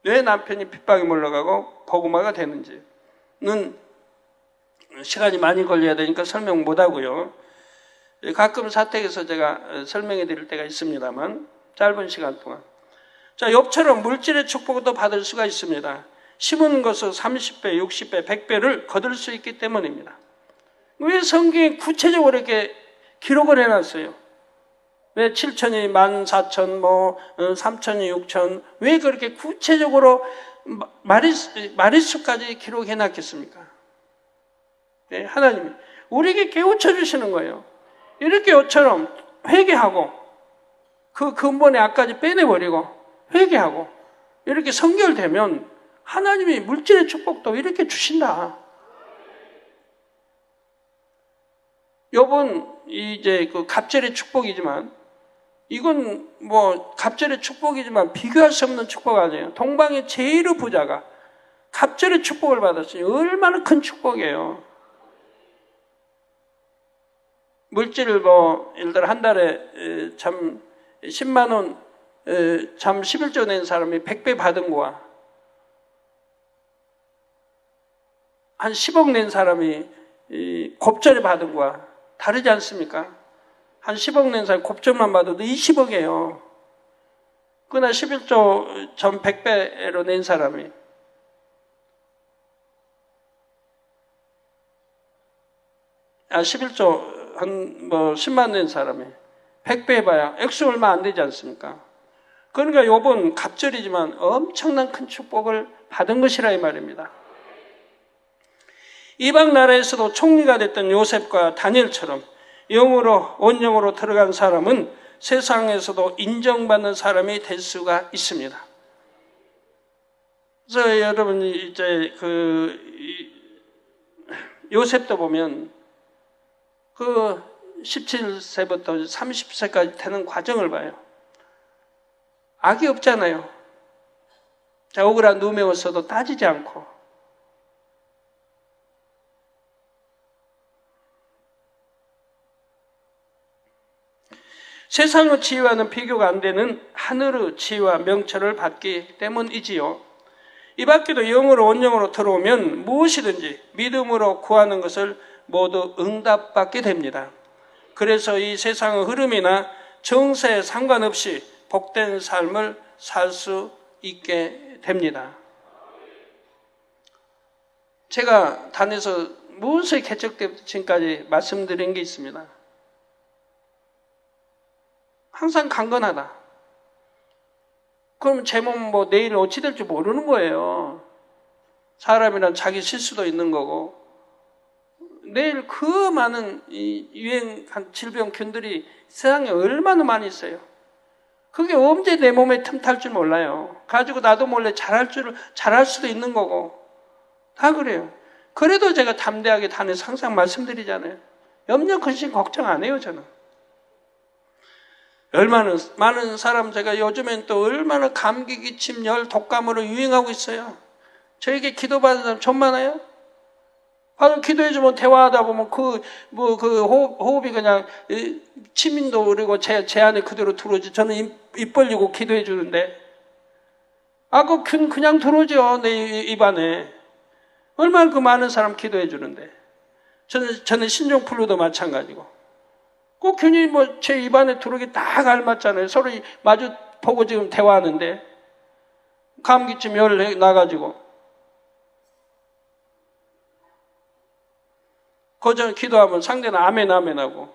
[SPEAKER 2] 왜 남편이 핍박에 몰려가고 복음화가 되는지는 시간이 많이 걸려야 되니까 설명 못하고요. 가끔 사택에서 제가 설명해 드릴 때가 있습니다만 짧은 시간 동안. 자, 욥처럼 물질의 축복도 받을 수가 있습니다. 심은 것을 30배, 60배, 100배를 거둘 수 있기 때문입니다. 왜 성경에 구체적으로 이렇게 기록을 해놨어요? 왜 7천이 14,000, 3천이 6천, 왜 그렇게 구체적으로 마리수까지 기록해 놨겠습니까? 네, 하나님이 우리에게 깨우쳐 주시는 거예요. 이렇게 요처럼 회개하고 그 근본의 악까지 빼내버리고 회개하고 이렇게 성결되면 하나님이 물질의 축복도 이렇게 주신다. 욥은 이제 그 갑절의 축복이지만 이건 갑절의 축복이지만 비교할 수 없는 축복 아니에요. 동방의 제일의 부자가 갑절의 축복을 받았으니 얼마나 큰 축복이에요. 물질을 예를 들어 한 달에 참 10만 원, 참 11조 낸 사람이 100배 받은 거와 한 10억 낸 사람이 곱절에 받은 거와 다르지 않습니까? 한 10억 낸 사람이 곱절만 받아도 20억이에요. 그러나 11조 전 100배로 낸 사람이 11조 한 10만 낸 사람이 100배 해봐야 액수 얼마 안 되지 않습니까? 그러니까 욥은 갑절이지만 엄청난 큰 축복을 받은 것이라 이 말입니다. 이방 나라에서도 총리가 됐던 요셉과 다니엘처럼 영으로 온영으로 들어간 사람은 세상에서도 인정받는 사람이 될 수가 있습니다. 그래서 여러분이 이제 요셉도 보면 그 17세부터 30세까지 되는 과정을 봐요. 악이 없잖아요. 자, 억울한 누명을 써도 따지지 않고. 세상의 지혜와는 비교가 안 되는 하늘의 지혜와 명철을 받기 때문이지요. 이 밖에도 영으로 온영으로 들어오면 무엇이든지 믿음으로 구하는 것을 모두 응답받게 됩니다. 그래서 이 세상의 흐름이나 정세에 상관없이 복된 삶을 살 수 있게 됩니다. 제가 단에서 무엇을 개척 때부터 지금까지 말씀드린 게 있습니다. 항상 강건하다. 그럼 제 몸 뭐 내일 어찌 될지 모르는 거예요. 사람이란 자기 실수도 있는 거고, 내일 그 많은 이 유행한 질병균들이 세상에 얼마나 많이 있어요. 그게 언제 내 몸에 틈탈 줄 몰라요. 가지고 나도 몰래 잘할 수도 있는 거고, 다 그래요. 그래도 제가 담대하게 단에서 항상 말씀드리잖아요. 염려, 근심, 걱정 안 해요, 저는. 얼마나 많은 사람, 제가 요즘엔 또 얼마나 감기, 기침, 열, 독감으로 유행하고 있어요. 저에게 기도받는 사람 좀 많아요? 바로 기도해주면 대화하다 보면 호흡이 그냥 치민도 그리고 제 안에 그대로 들어오지. 저는 입 벌리고 기도해주는데, 그 균 그냥 들어오죠, 내 입안에. 얼마나 그 많은 사람 기도해주는데. 저는 신종플루도 마찬가지고. 그 균이 뭐 제 입안에 들어오기 딱 알맞잖아요. 서로 마주 보고 지금 대화하는데 감기쯤 열 나가지고 거저 기도하면 상대는 아멘 아멘 하고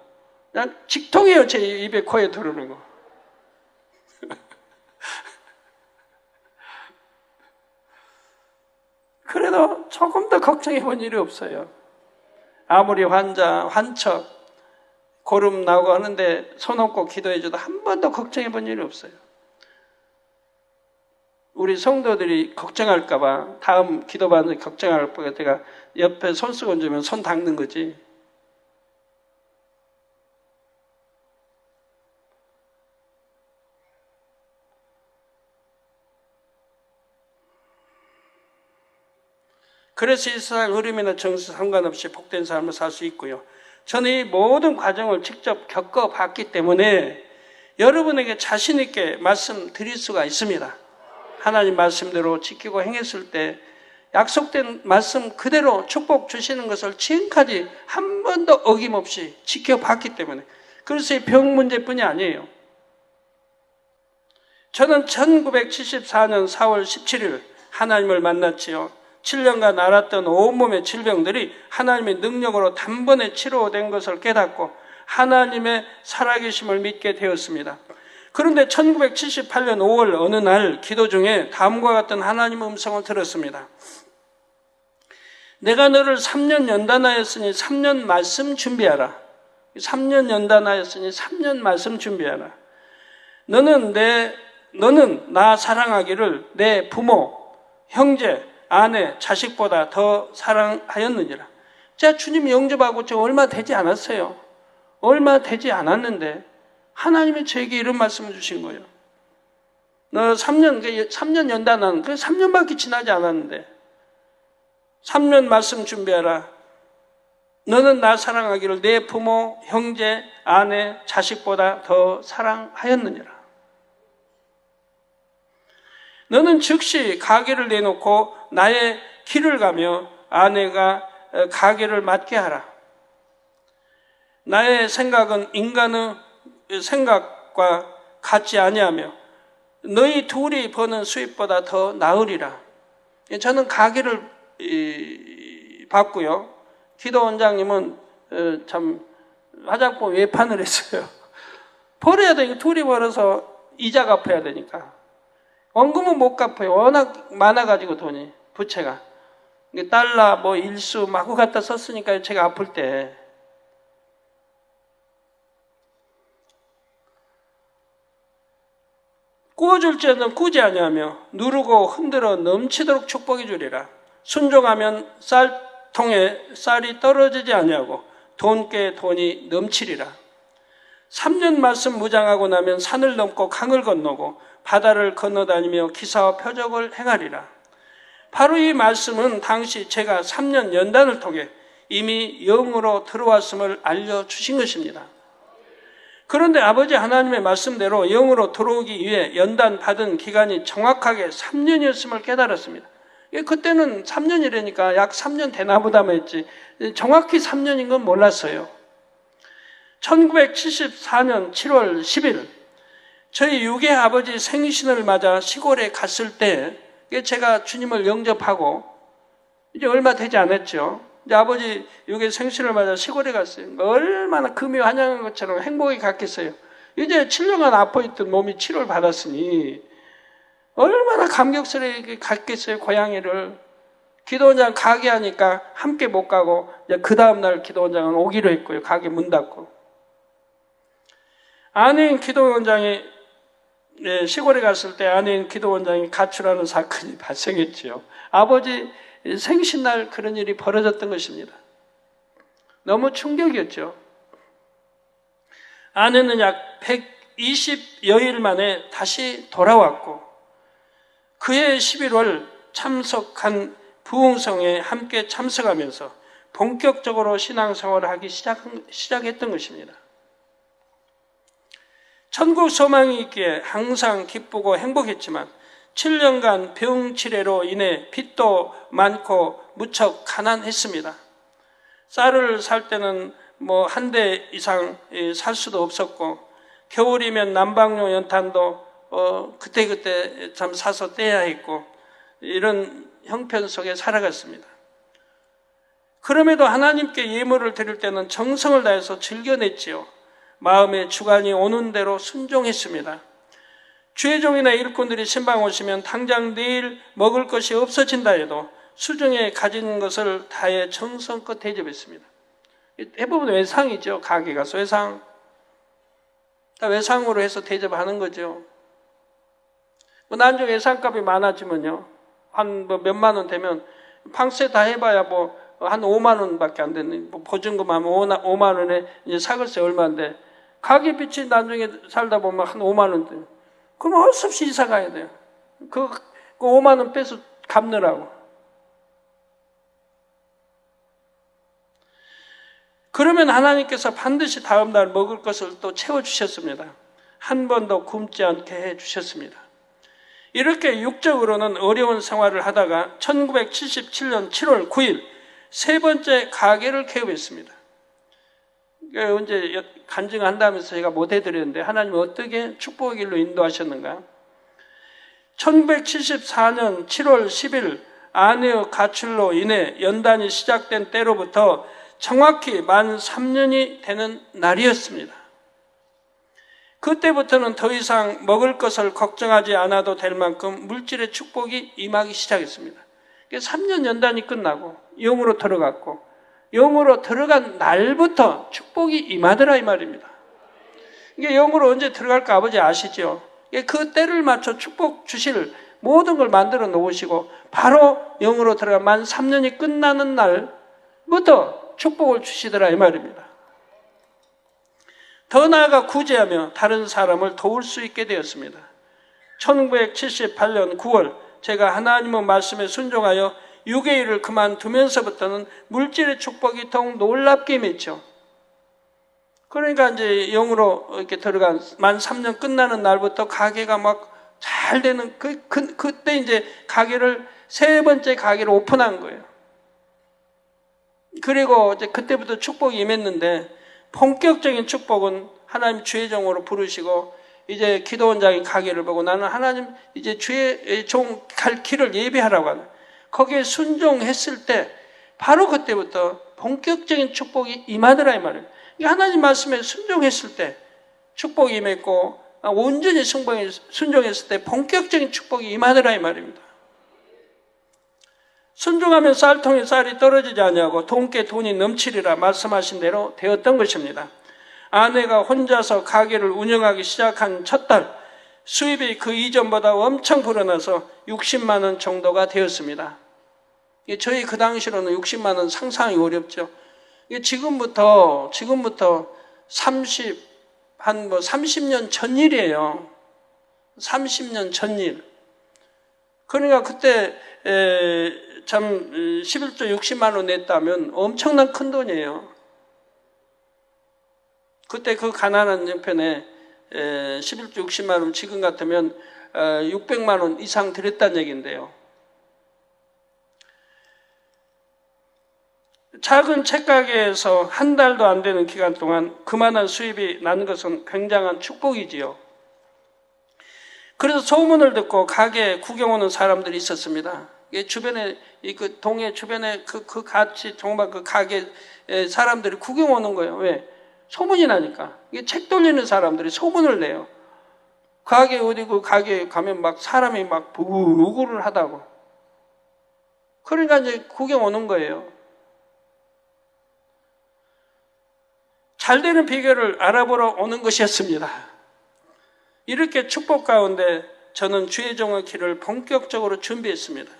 [SPEAKER 2] 그냥 직통해요. 제 입에 코에 들어오는 거. 그래도 조금 더 걱정해 본 일이 없어요. 아무리 환척 고름 나오고 하는데 손 얹고 기도해줘도 한 번도 걱정해 본 일이 없어요. 우리 성도들이 걱정할까봐, 다음 기도받는 걱정할까봐 제가 옆에 손 쓰고 얹으면 손 닦는 거지. 그래서 이 세상 흐름이나 정세 상관없이 복된 삶을 살 수 있고요. 저는 이 모든 과정을 직접 겪어봤기 때문에 여러분에게 자신 있게 말씀드릴 수가 있습니다. 하나님 말씀대로 지키고 행했을 때 약속된 말씀 그대로 축복 주시는 것을 지금까지 한 번도 어김없이 지켜봤기 때문에, 그래서 이 병 문제뿐이 아니에요. 저는 1974년 4월 17일 하나님을 만났지요. 7년간 앓았던 온몸의 질병들이 하나님의 능력으로 단번에 치료된 것을 깨닫고 하나님의 살아계심을 믿게 되었습니다. 그런데 1978년 5월 어느 날 기도 중에 다음과 같은 하나님의 음성을 들었습니다. 내가 너를 3년 연단하였으니 3년 말씀 준비하라. 3년 연단하였으니 3년 말씀 준비하라. 너는 나 사랑하기를 내 부모, 형제, 아내, 자식보다 더 사랑하였느니라. 제가 주님 영접하고 저 얼마 되지 않았어요. 얼마 되지 않았는데 하나님이 저에게 이런 말씀을 주신 거예요. 너 3년 연단한, 3년밖에 지나지 않았는데 3년 말씀 준비하라. 너는 나 사랑하기를 내 부모, 형제, 아내, 자식보다 더 사랑하였느니라. 너는 즉시 가게를 내놓고 나의 길을 가며 아내가 가게를 맡게 하라. 나의 생각은 인간의 생각과 같지 아니하며 너희 둘이 버는 수입보다 더 나으리라. 저는 가게를 받고요. 기도 원장님은 참 화장품 외판을 했어요. 벌어야 되니까 둘이 벌어서 이자 갚아야 되니까. 원금은 못 갚아요. 워낙 많아가지고 돈이, 부채가. 달러, 일수 마구 갖다 썼으니까 제가 아플 때. 구워줄 자는 꾸지 아니하며 누르고 흔들어 넘치도록 축복해 주리라. 순종하면 쌀통에 쌀이 떨어지지 아니하고 돈께 돈이 넘치리라. 3년 말씀 무장하고 나면 산을 넘고 강을 건너고 바다를 건너다니며 기사와 표적을 행하리라. 바로 이 말씀은 당시 제가 3년 연단을 통해 이미 영으로 들어왔음을 알려주신 것입니다. 그런데 아버지 하나님의 말씀대로 영으로 들어오기 위해 연단 받은 기간이 정확하게 3년이었음을 깨달았습니다. 그때는 3년이라니까 약 3년 되나 보다 했지 정확히 3년인 건 몰랐어요. 1974년 7월 10일 저희 육의 아버지 생신을 맞아 시골에 갔을 때 제가 주님을 영접하고 이제 얼마 되지 않았죠. 이제 아버지 육의 생신을 맞아 시골에 갔어요. 얼마나 금이 환영한 것처럼 행복이 갔겠어요. 이제 7년간 아파있던 몸이 치료를 받았으니 얼마나 감격스럽게 갔겠어요. 고향이를. 기도원장 가게 하니까 함께 못 가고 이제 그 다음날 기도원장은 오기로 했고요. 가게 문 닫고. 아내인 기도원장이 시골에 갔을 때 아내인 기도원장이 가출하는 사건이 발생했지요. 아버지 생신날 그런 일이 벌어졌던 것입니다. 너무 충격이었죠. 아내는 약 120여일 만에 다시 돌아왔고 그해 11월 참석한 부흥성에 함께 참석하면서 본격적으로 신앙생활을 하기 시작했던 것입니다. 천국 소망이 있기에 항상 기쁘고 행복했지만 7년간 병치레로 인해 빚도 많고 무척 가난했습니다. 쌀을 살 때는 뭐 한 대 이상 살 수도 없었고 겨울이면 난방용 연탄도 그때그때 참 사서 떼야 했고 이런 형편 속에 살아갔습니다. 그럼에도 하나님께 예물을 드릴 때는 정성을 다해서 즐겨냈지요. 마음의 주관이 오는 대로 순종했습니다. 주의 종이나 일꾼들이 신방 오시면 당장 내일 먹을 것이 없어진다 해도 수중에 가진 것을 다해 정성껏 대접했습니다. 대부분 외상이죠. 가게 가서 외상. 다 외상으로 해서 대접하는 거죠. 뭐 나중에 외상값이 많아지면요. 한 뭐 몇만 원 되면 방세 다 해봐야 뭐 한 5만 원밖에 안 되는, 뭐 보증금 하면 5만 원에 이제 사글세 얼마인데 가게 빚이 나중에 살다 보면 한 5만 원 돼요. 그럼 할 수 없이 이사 가야 돼요. 그 5만 원 빼서 갚느라고. 그러면 하나님께서 반드시 다음 날 먹을 것을 또 채워주셨습니다. 한 번도 굶지 않게 해주셨습니다. 이렇게 육적으로는 어려운 생활을 하다가 1977년 7월 9일 세 번째 가게를 개업했습니다. 언제 간증한다면서 제가 못 해드렸는데 하나님은 어떻게 축복의 길로 인도하셨는가? 1974년 7월 10일 아내의 가출로 인해 연단이 시작된 때로부터 정확히 만 3년이 되는 날이었습니다. 그때부터는 더 이상 먹을 것을 걱정하지 않아도 될 만큼 물질의 축복이 임하기 시작했습니다. 3년 연단이 끝나고 영으로 들어갔고 영으로 들어간 날부터 축복이 임하더라 이 말입니다. 이게 영으로 언제 들어갈까 아버지 아시죠? 그 때를 맞춰 축복 주실 모든 걸 만들어 놓으시고 바로 영으로 들어간 만 3년이 끝나는 날부터 축복을 주시더라 이 말입니다. 더 나아가 구제하며 다른 사람을 도울 수 있게 되었습니다. 1978년 9월 제가 하나님의 말씀에 순종하여 육의 일을 그만두면서부터는 물질의 축복이 더욱 놀랍게 임했죠. 그러니까 이제 영으로 이렇게 들어간 만 3년 끝나는 날부터 가게가 막 잘 되는 그때 이제 가게를 세 번째 가게를 오픈한 거예요. 그리고 이제 그때부터 축복이 임했는데 본격적인 축복은 하나님 주의 종으로 부르시고 이제 기도원장이 가게를 보고 나는 하나님 이제 주의 종 갈 길을 예비하라고 하는 거기에 순종했을 때 바로 그때부터 본격적인 축복이 임하더라 이 말이에요. 하나님 말씀에 순종했을 때 축복이 임했고 온전히 순종했을 때 본격적인 축복이 임하더라 이 말입니다. 순종하면 쌀통에 쌀이 떨어지지 아니하고 돈께 돈이 넘치리라 말씀하신 대로 되었던 것입니다. 아내가 혼자서 가게를 운영하기 시작한 첫 달 수입이 그 이전보다 엄청 불어나서 60만 원 정도가 되었습니다. 저희 그 당시로는 60만 원 상상이 어렵죠. 이게 지금부터 30년 전 일이에요. 30년 전 일. 그러니까 그때 참 11조 60만 원 냈다면 엄청난 큰 돈이에요. 그때 그 가난한 형편에 11조 60만 원 지금 같으면 600만 원 이상 드렸다는 얘기인데요. 작은 책가게에서 한 달도 안 되는 기간 동안 그만한 수입이 나는 것은 굉장한 축복이지요. 그래서 소문을 듣고 가게 구경 오는 사람들이 있었습니다. 주변에 그 동해 주변에 그 같이 정말 그 가게 사람들이 구경 오는 거예요. 왜? 소문이 나니까. 이게 책 돌리는 사람들이 소문을 내요. 가게 어디 그 가게 가면 막 사람이 막 부구를 하다고. 그러니까 이제 구경 오는 거예요. 잘 되는 비결을 알아보러 오는 것이었습니다. 이렇게 축복 가운데 저는 주의 종의 길을 본격적으로 준비했습니다.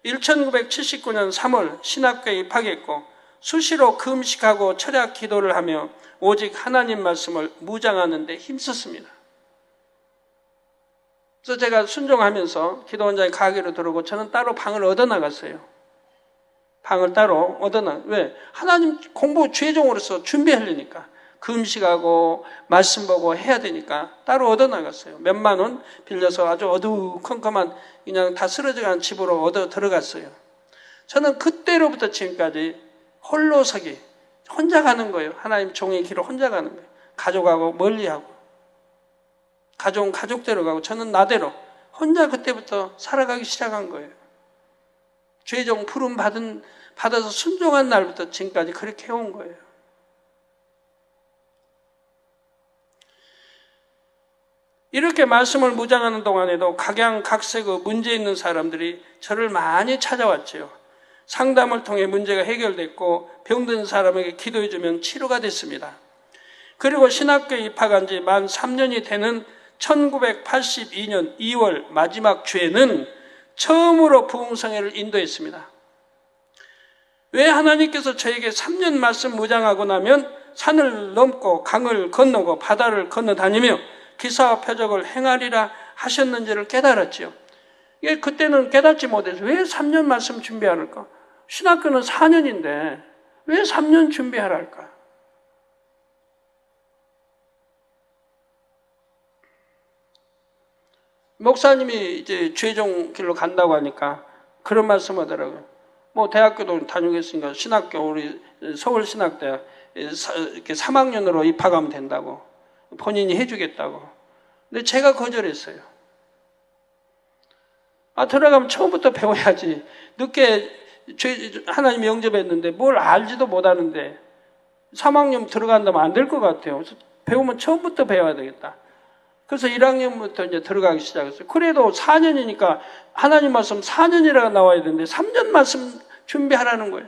[SPEAKER 2] 1979년 3월 신학교에 입학했고 수시로 금식하고 철야 기도를 하며 오직 하나님 말씀을 묵상하는 데 힘썼습니다. 그래서 제가 순종하면서 기도원장에 가게로 들어오고 저는 따로 방을 얻어나갔어요. 방을 따로 얻어나. 왜? 하나님 공부 주의 종으로서 준비하려니까. 금식하고 말씀 보고 해야 되니까 따로 얻어나갔어요. 몇만 원 빌려서 아주 어두컴컴한 그냥 다 쓰러져간 집으로 얻어 들어갔어요. 저는 그때로부터 지금까지 홀로서기, 혼자 가는 거예요. 하나님 종의 길을 혼자 가는 거예요. 가족하고 멀리하고. 가족은 가족대로 가고 저는 나대로 혼자 그때부터 살아가기 시작한 거예요. 주의 종 부름 받아서 순종한 날부터 지금까지 그렇게 해온 거예요. 이렇게 말씀을 묵상하는 동안에도 각양각색 문제 있는 사람들이 저를 많이 찾아왔죠. 상담을 통해 문제가 해결됐고 병든 사람에게 기도해주면 치료가 됐습니다. 그리고 신학교에 입학한 지 만 3년이 되는 1982년 2월 마지막 주에는 처음으로 부흥성회를 인도했습니다. 왜 하나님께서 저에게 3년 말씀 묵상하고 나면 산을 넘고 강을 건너고 바다를 건너다니며 기사와 표적을 행하리라 하셨는지를 깨달았죠. 그때는 깨닫지 못해서 왜 3년 말씀 준비하랄까? 신학교는 4년인데 왜 3년 준비하랄까? 목사님이 이제 주의종 길로 간다고 하니까 그런 말씀 하더라고요. 뭐 대학교도 다니겠으니까 신학교 우리 서울신학대학 이렇게 3학년으로 입학하면 된다고 본인이 해주겠다고. 근데 제가 거절했어요. 들어가면 처음부터 배워야지. 늦게 하나님이 영접했는데 뭘 알지도 못하는데 3학년 들어간다면 안 될 것 같아요. 그래서 배우면 처음부터 배워야 되겠다. 그래서 1학년부터 이제 들어가기 시작했어요. 그래도 4년이니까 하나님 말씀 4년이라고 나와야 되는데 3년 말씀 준비하라는 거예요.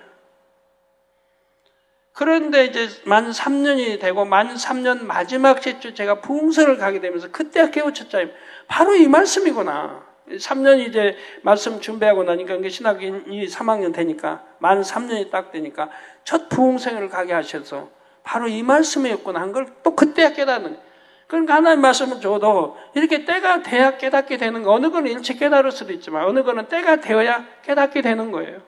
[SPEAKER 2] 그런데 이제 만 3년이 되고 만 3년 마지막 주 제가 부흥선을 가게 되면서 그때 깨우쳤잖아요. 바로 이 말씀이구나. 3년이 이제 말씀 준비하고 나니까 신학이 3학년 되니까 만 3년이 딱 되니까 첫 부흥생을 가게 하셔서 바로 이 말씀이었구나 한 걸 또 그때야 깨닫는. 그러니까 하나님 말씀을 줘도 이렇게 때가 돼야 깨닫게 되는 거. 어느 거는 일찍 깨달을 수도 있지만 어느 거는 때가 되어야 깨닫게 되는 거예요.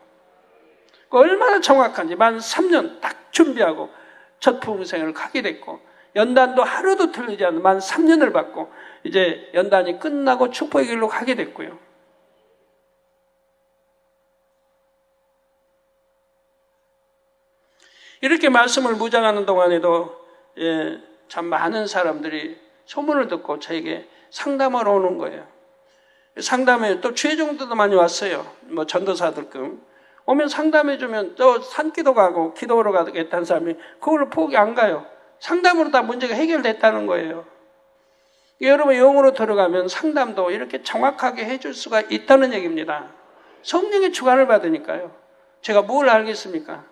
[SPEAKER 2] 얼마나 정확한지 만 3년 딱 준비하고 첫 부흥생을 가게 됐고 연단도 하루도 틀리지 않는 만 3년을 받고 이제 연단이 끝나고 축복의 길로 가게 됐고요. 이렇게 말씀을 묵상하는 동안에도 참 많은 사람들이 소문을 듣고 저에게 상담하러 오는 거예요. 상담에 또 주의종들도 많이 왔어요. 뭐 전도사들끔 오면 상담해주면 또 산기도 가고 기도하러 가겠다는 사람이 그걸 포기 안 가요. 상담으로 다 문제가 해결됐다는 거예요. 여러분 영으로 들어가면 상담도 이렇게 정확하게 해줄 수가 있다는 얘기입니다. 성령의 주관을 받으니까요. 제가 뭘 알겠습니까?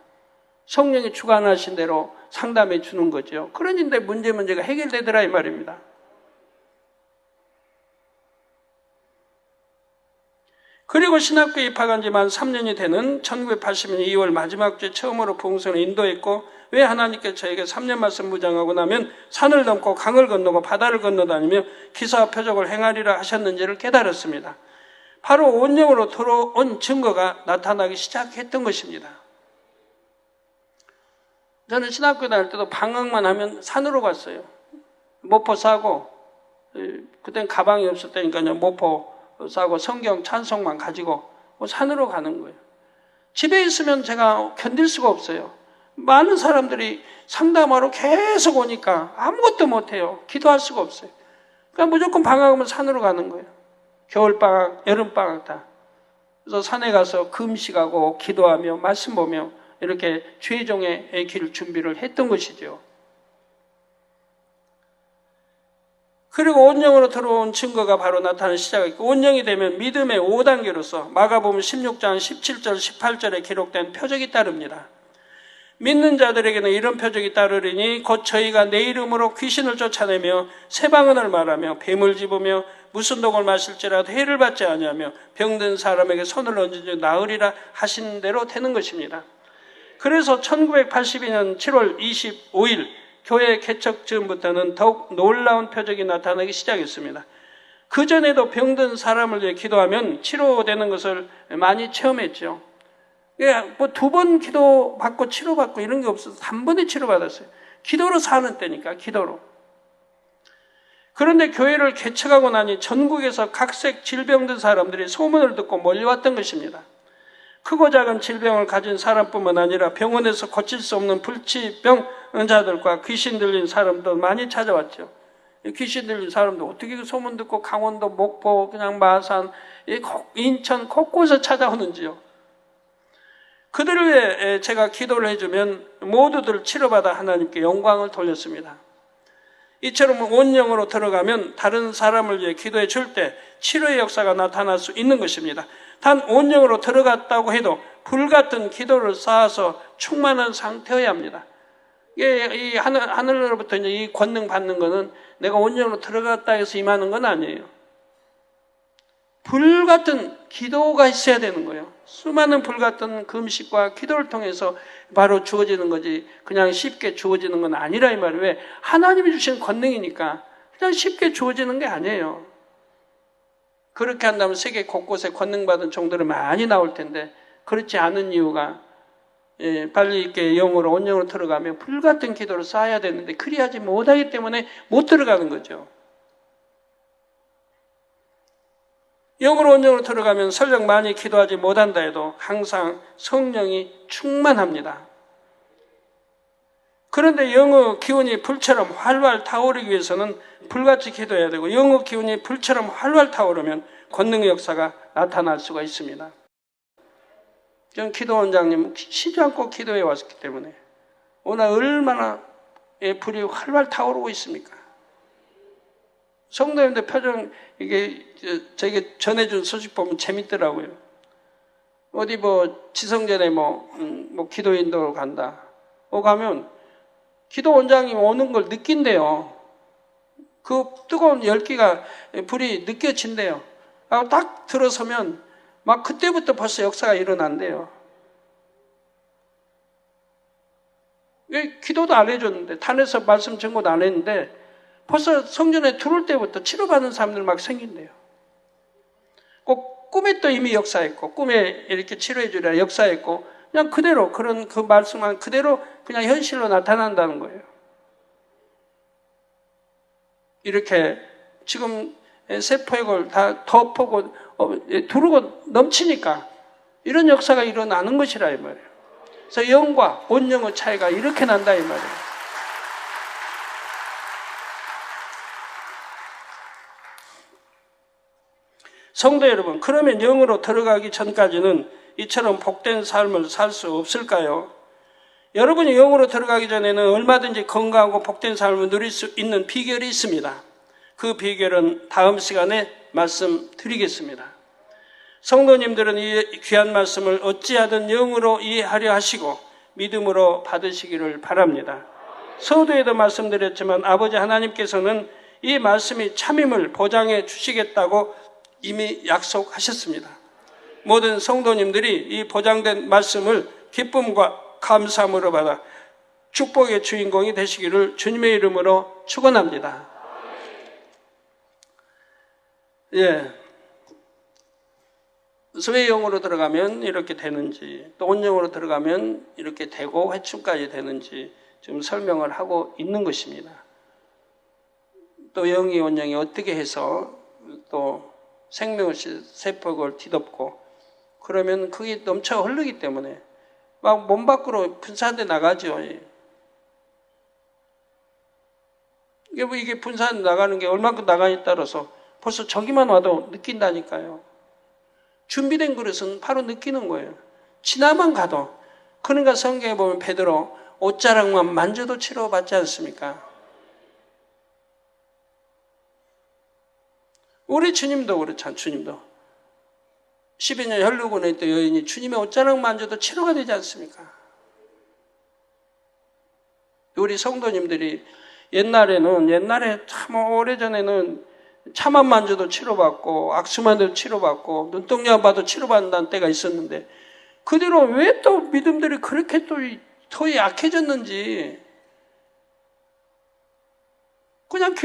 [SPEAKER 2] 성령이 주관하신 대로 상담해 주는 거죠. 그러는데 문제가 해결되더라 이 말입니다. 그리고 신학교에 입학한 지 만 3년이 되는 1980년 2월 마지막 주에 처음으로 부흥선을 인도했고, 왜 하나님께서 저에게 3년 말씀 무장하고 나면 산을 넘고 강을 건너고 바다를 건너다니며 기사와 표적을 행하리라 하셨는지를 깨달았습니다. 바로 온영으로 들어온 증거가 나타나기 시작했던 것입니다. 저는 신학교 다닐 때도 방학만 하면 산으로 갔어요. 모포 싸고, 그땐 가방이 없을 때니까요. 모포 싸고 성경 찬송만 가지고 산으로 가는 거예요. 집에 있으면 제가 견딜 수가 없어요. 많은 사람들이 상담하러 계속 오니까 아무것도 못해요. 기도할 수가 없어요. 그러니까 무조건 방학하면 산으로 가는 거예요. 겨울방학, 여름방학 다. 그래서 산에 가서 금식하고 기도하며 말씀 보며 이렇게 최종의 길 준비를 했던 것이죠. 그리고 온영으로 들어온 증거가 바로 나타나기 시작했고, 온영이 되면 믿음의 5단계로서 마가복음 16장 17절 18절에 기록된 표적이 따릅니다. 믿는 자들에게는 이런 표적이 따르리니 곧 저희가 내 이름으로 귀신을 쫓아내며 새 방언을 말하며 뱀을 집으며 무슨 독을 마실지라도 해를 받지 아니하며 병든 사람에게 손을 얹은지 나으리라 하신 대로 되는 것입니다. 그래서 1982년 7월 25일 교회 개척 즈음부터는 더욱 놀라운 표적이 나타나기 시작했습니다. 그전에도 병든 사람을 위해 기도하면 치료되는 것을 많이 체험했죠. 뭐 2번 기도받고 치료받고 이런 게 없어서 한 번에 치료받았어요. 기도로 사는 때니까, 기도로. 그런데 교회를 개척하고 나니 전국에서 각색 질병든 사람들이 소문을 듣고 몰려왔던 것입니다. 크고 작은 질병을 가진 사람뿐만 아니라 병원에서 고칠 수 없는 불치병자들과 귀신 들린 사람도 많이 찾아왔죠. 귀신 들린 사람도 어떻게 소문 듣고 강원도, 목포, 그냥 마산, 인천 곳곳에 찾아오는지요. 그들을 위해 제가 기도를 해주면 모두들 치료받아 하나님께 영광을 돌렸습니다. 이처럼 온영으로 들어가면 다른 사람을 위해 기도해 줄 때 치료의 역사가 나타날 수 있는 것입니다. 단 온영으로 들어갔다고 해도 불같은 기도를 쌓아서 충만한 상태여야 합니다. 이 하늘로부터 이제 이 권능 받는 거는 내가 온영으로 들어갔다 해서 임하는 건 아니에요. 불같은 기도가 있어야 되는 거예요. 수많은 불같은 금식과 기도를 통해서 바로 주어지는 거지, 그냥 쉽게 주어지는 건 아니라 이 말이에요. 왜? 하나님이 주신 권능이니까 그냥 쉽게 주어지는 게 아니에요. 그렇게 한다면 세계 곳곳에 권능받은 종들은 많이 나올 텐데, 그렇지 않은 이유가 빨리 이렇게 영으로 온영으로 들어가면 불같은 기도를 쌓아야 되는데 그리하지 못하기 때문에 못 들어가는 거죠. 영으로 온영으로 들어가면 설령 많이 기도하지 못한다 해도 항상 성령이 충만합니다. 그런데 영의 기운이 불처럼 활활 타오르기 위해서는 불같이 기도해야 되고, 영의 기운이 불처럼 활활 타오르면 권능의 역사가 나타날 수가 있습니다. 저는 기도 원장님 쉬지 않고 기도해 왔기 때문에 오늘 얼마나 불이 활활 타오르고 있습니까? 성도님들 표정, 이게 저에게 전해준 소식 보면 재밌더라고요. 어디 지성전에 기도 인도로 간다. 가면 기도 원장이 오는 걸 느낀대요. 그 뜨거운 열기가, 불이 느껴진대요. 딱 들어서면 막 그때부터 벌써 역사가 일어난대요. 기도도 안 해줬는데, 탄에서 말씀 전고도 안 했는데 벌써 성전에 들어올 때부터 치료받는 사람들 막 생긴대요. 꼭 꿈에 또 이미 역사했고, 꿈에 이렇게 치료해 주리라 역사했고, 그냥 그대로 그런 그 말씀만 그대로 그냥 현실로 나타난다는 거예요. 이렇게 지금 세포액을 다 덮고 두르고 넘치니까 이런 역사가 일어나는 것이라 이 말이에요. 그래서 영과 온영의 차이가 이렇게 난다 이 말이에요. 성도 여러분, 그러면 영으로 들어가기 전까지는 이처럼 복된 삶을 살 수 없을까요? 여러분이 영으로 들어가기 전에는 얼마든지 건강하고 복된 삶을 누릴 수 있는 비결이 있습니다. 그 비결은 다음 시간에 말씀드리겠습니다. 성도님들은 이 귀한 말씀을 어찌하든 영으로 이해하려 하시고 믿음으로 받으시기를 바랍니다. 서두에도 말씀드렸지만 아버지 하나님께서는 이 말씀이 참임을 보장해 주시겠다고 이미 약속하셨습니다. 모든 성도님들이 이 보장된 말씀을 기쁨과 감사함으로 받아 축복의 주인공이 되시기를 주님의 이름으로 축원합니다. 예. 스웨이용으로 들어가면 이렇게 되는지, 또 온용으로 들어가면 이렇게 되고 회춘까지 되는지 지금 설명을 하고 있는 것입니다. 또 영이 온영이 어떻게 해서 또 생명을 세포를 뒤덮고 그러면 그게 넘쳐 흐르기 때문에 막 몸 밖으로 분산돼 나가죠. 이게 분산 나가는 게 얼마큼 나가냐에 따라서 벌써 저기만 와도 느낀다니까요. 준비된 그릇은 바로 느끼는 거예요. 지나만 가도. 그러니까 성경에 보면 베드로 옷자락만 만져도 치료받지 않습니까? 우리 주님도 그렇잖아요. 주님도 12년 혈루군에 있던 여인이 주님의 옷자락 만져도 치료가 되지 않습니까? 우리 성도님들이 옛날에 참 오래전에는 차만 만져도 치료받고 악수만 해도 치료받고 눈동자만 봐도 치료받는다는 때가 있었는데 그 뒤로 왜 또 믿음들이 그렇게 또 더 약해졌는지 그냥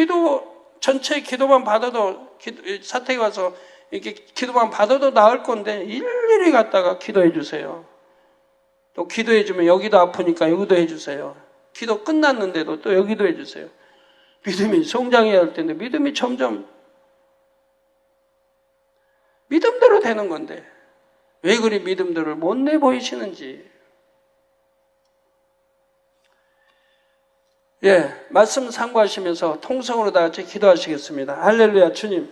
[SPEAKER 2] 전체 기도만 받아도 사택에 와서 이렇게 기도만 받아도 나을 건데 일일이 갔다가 기도해 주세요. 또 기도해 주면 여기도 아프니까 여기도 해 주세요. 기도 끝났는데도 또 여기도 해 주세요. 믿음이 성장해야 할 텐데 믿음이 점점 믿음대로 되는 건데 왜 그리 믿음들을 못 내보이시는지. 예, 말씀 상고하시면서 통성으로 다 같이 기도하시겠습니다. 할렐루야. 주님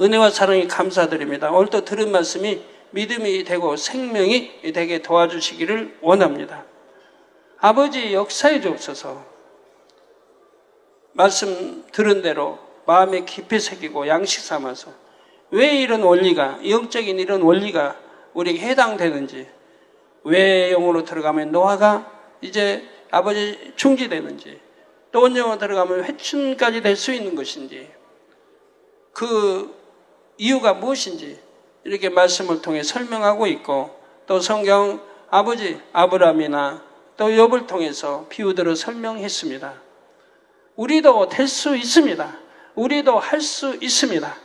[SPEAKER 2] 은혜와 사랑이 감사드립니다. 오늘 또 들은 말씀이 믿음이 되고 생명이 되게 도와주시기를 원합니다. 아버지 역사해 주옵소서. 말씀 들은 대로 마음에 깊이 새기고 양식 삼아서 왜 이런 원리가, 영적인 이런 원리가 우리에게 해당되는지, 왜 영으로 들어가면 노화가 이제 아버지 중지되는지, 또 온영으로 들어가면 회춘까지 될 수 있는 것인지, 그 이유가 무엇인지 이렇게 말씀을 통해 설명하고 있고, 또 성경 아버지 아브라함이나 또 욥을 통해서 비유들을 설명했습니다. 우리도 될 수 있습니다. 우리도 할 수 있습니다.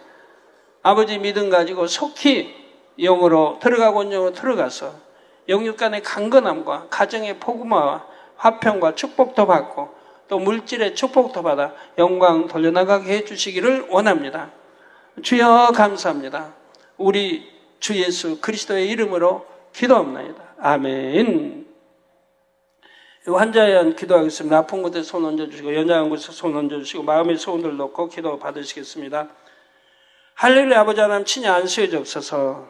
[SPEAKER 2] 아버지 믿음 가지고 속히 영으로 들어가고 온영으로 들어가서 영육 간의 강건함과 가정의 복음화와 화평과 축복도 받고 또 물질의 축복도 받아 영광 돌려나가게 해주시기를 원합니다. 주여 감사합니다. 우리 주 예수 그리스도의 이름으로 기도합니다. 아멘. 환자에 대한 기도하겠습니다. 아픈 곳에 손 얹어주시고 연약한 곳에 손 얹어주시고 마음의 소원을 놓고 기도 받으시겠습니다. 할렐루야. 아버지 하나님 친히 안수해 주옵소서.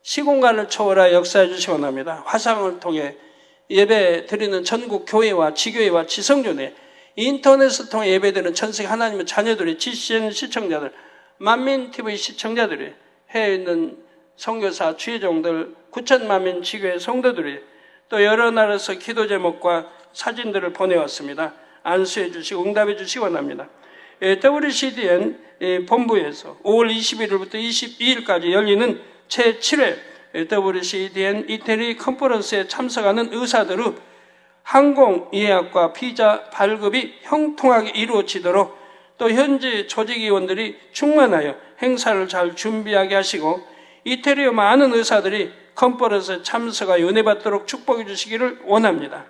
[SPEAKER 2] 시공간을 초월하여 역사해 주시기 원합니다. 화상을 통해 예배 드리는 전국 교회와 지교회와 지성전에 인터넷을 통해 예배드리는 전세계 하나님의 자녀들이 GCN 시청자들, 만민TV 시청자들이 해외에 있는 선교사, 주의종들, 9천만민 지교회 성도들이 또 여러 나라에서 기도 제목과 사진들을 보내왔습니다. 안수해 주시고 응답해 주시기 원합니다. WCDN 본부에서 5월 21일부터 22일까지 열리는 제7회 WCDN 이태리 컨퍼런스에 참석하는 의사들의 항공 예약과 비자 발급이 형통하게 이루어지도록 또 현지 조직위원들이 충만하여 행사를 잘 준비하게 하시고 이태리의 많은 의사들이 컨퍼런스에 참석하여 은혜받도록 축복해 주시기를 원합니다.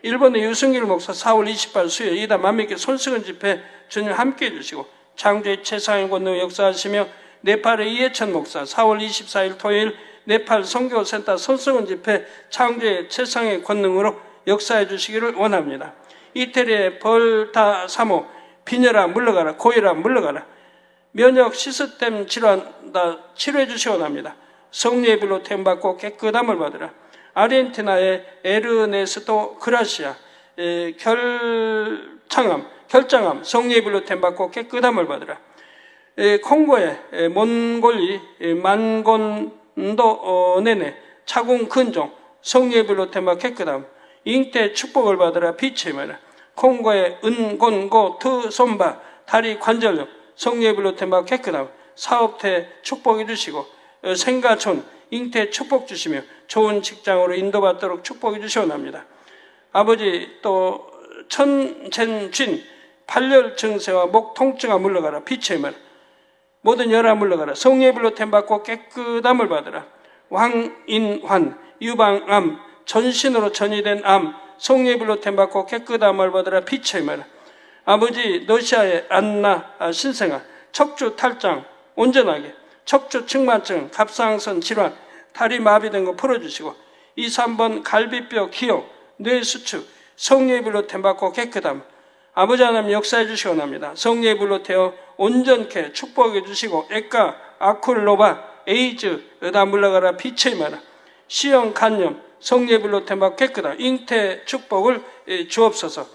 [SPEAKER 2] 일본의 유승길 목사 4월 28일 수요일 이다 만민께 손수건 집회 주님 함께해 주시고 창조의 최상의 권능 역사하시며 네팔의 이해천 목사 4월 24일 토요일 네팔 선교센터 손수건 집회 창조의 최상의 권능으로 역사해 주시기를 원합니다. 이태리의 벌타 사모 빈혈아 물러가라, 고혈압 물러가라, 면역 시스템 질환 다 치료해 주시기 원합니다. 성령의 불로 템받고 깨끗함을 받으라. 아르헨티나의 에르네스토 그라시아 결장암 성령의 불로 템받고 깨끗함을 받으라. 콩고의 몬골리 만곤도 네네 차공 근종 성령의 불로 템받고 깨끗함. 잉태 축복을 받으라. 빛의 마라. 콩고의 은곤고 트솜바 다리 관절염 성령의 불로 템받고 깨끗함. 사업태 축복해 주시고 생가촌 잉태 축복 주시며 좋은 직장으로 인도받도록 축복해 주시옵나이다. 아버지 또 천젠쥔 발열 증세와 목 통증아 물러가라. 빛의 말 모든 열아 물러가라. 성령의 불로 템받고 깨끗함을 받으라. 황인환 유방암 전신으로 전이된 암 성령의 불로 템받고 깨끗함을 받으라. 빛의 말 아버지 러시아의 안나 신생아 척추 탈장 온전하게 척추 측만증 갑상선 질환 다리 마비된 거 풀어주시고 2, 3번 갈비뼈 기형 뇌 수축 성령의 불로 템받고 깨끗함 아버지 하나님 역사해 주시옵나이다. 성령의 불로 태워 온전케 축복해 주시고 액가 아쿨로바 에이즈 다 물러가라. 빛의 마라 시형 간염 성령의 불로 템받고 깨끗함 잉태 축복을 주옵소서.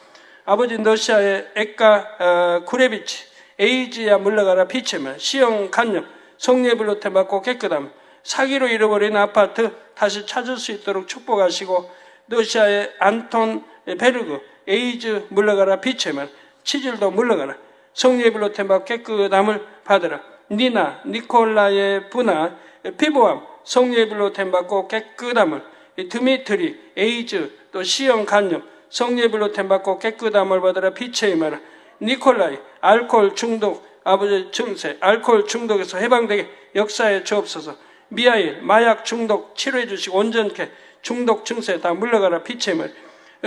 [SPEAKER 2] 아버지 러시아의 액가 쿠레비치 에이즈야 물러가라. 빛의 마라 시형 간염 성령의 불로 템받고 깨끗함 사기로 잃어버린 아파트 다시 찾을 수 있도록 축복하시고 러시아의 안톤 베르그 에이즈 물러가라. 빛의 말 치질도 물러가라. 성령의 불로 템받고 깨끗함을 받으라. 니나 니콜라의 분화 피부암 성령의 불로 템받고 깨끗함을 드미트리 에이즈 또 시형 간염 성령의 불로 템받고 깨끗함을 받으라. 빛의 말 니콜라이 알코올 중독 아버지 증세 알코올 중독에서 해방되게 역사에 주옵소서. 미하일 마약 중독 치료해 주시고 온전케 중독 증세 다 물러가라. 빛의 말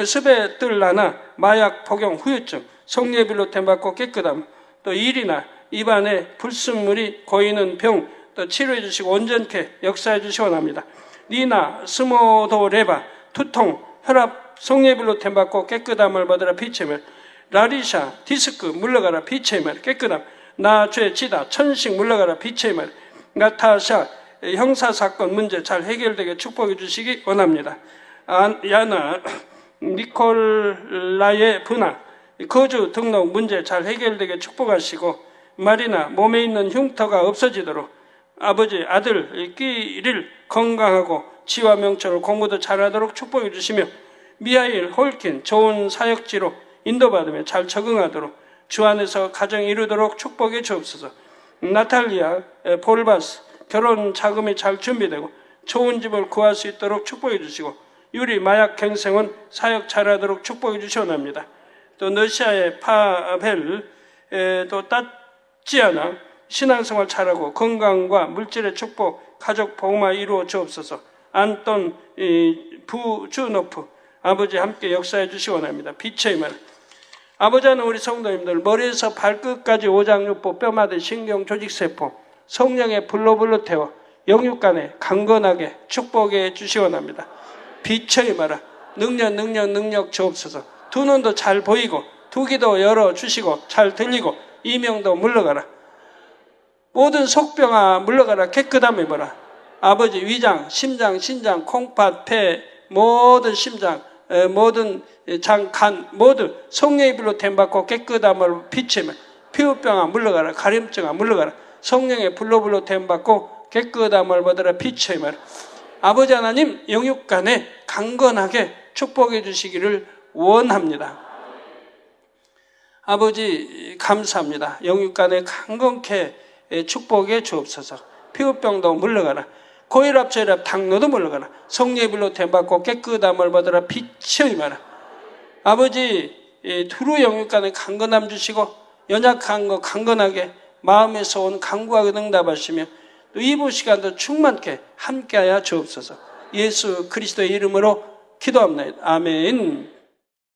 [SPEAKER 2] 습에 뜰나나 마약 복용 후유증 성령의 불로 템받고 깨끗함 또 일이나 입안에 불순물이 고이는 병 또 치료해 주시고 온전케 역사해 주시옵나이다. 니나 스모도레바 두통 혈압 성령의 불로 템받고 깨끗함을 받으라. 빛의 말 라리샤 디스크 물러가라. 빛의 말 깨끗함 나죄 지다 천식 물러가라. 빛의 말 나타샤 형사사건 문제 잘 해결되게 축복해 주시기 원합니다. 야나 니콜라의 분화 거주 등록 문제 잘 해결되게 축복하시고 마리나 몸에 있는 흉터가 없어지도록 아버지 아들 끼를 건강하고 지와 명철로 공부도 잘하도록 축복해 주시며 미하일 홀킨 좋은 사역지로 인도받으며 잘 적응하도록 주 안에서 가정 이루도록 축복해 주옵소서. 나탈리아 볼바스 결혼 자금이 잘 준비되고 좋은 집을 구할 수 있도록 축복해 주시고 유리 마약 갱생은 사역 잘하도록 축복해 주시옵나이다. 또 러시아의 파벨 또 따찌아나 신앙생활 잘하고 건강과 물질의 축복 가족 복마 이루어 주옵소서. 안톤 부주노프 아버지 함께 역사해 주시옵나이다. 빛의 말 아버지 하나님 우리 성도님들 머리에서 발끝까지 오장육부 뼈마디 신경 조직세포 성령의 불로 태워 영육간에 강건하게 축복해 주시옵나이다. 빛의 마라 능력 주옵소서. 두 눈도 잘 보이고 두 귀도 열어주시고 잘 들리고 이명도 물러가라. 모든 속병아 물러가라. 깨끗함을 보라. 아버지 위장, 심장, 신장, 콩팥, 폐 모든 심장 모든 장, 간 모두 성령의 불로 템받고 깨끗함을 비치면 피부병아 물러가라. 가림증아 물러가라. 성령의 불로 템받고 깨끗함을 받으라. 빛의 말 아버지 하나님 영육간에 강건하게 축복해 주시기를 원합니다. 아버지 감사합니다. 영육간에 강건케 축복해 주옵소서. 피부병도 물러가라. 고혈압, 저혈압, 당뇨도 물러가라. 성령의 불로 템받고 깨끗함을 받으라. 빛의 말 아버지 두루 영육간에 강건함 주시고 연약한 거 강건하게 마음에서 온 간구하고 응답하시며 또 이부 시간도 충만케 함께하여 주옵소서. 예수 그리스도의 이름으로 기도합니다. 아멘.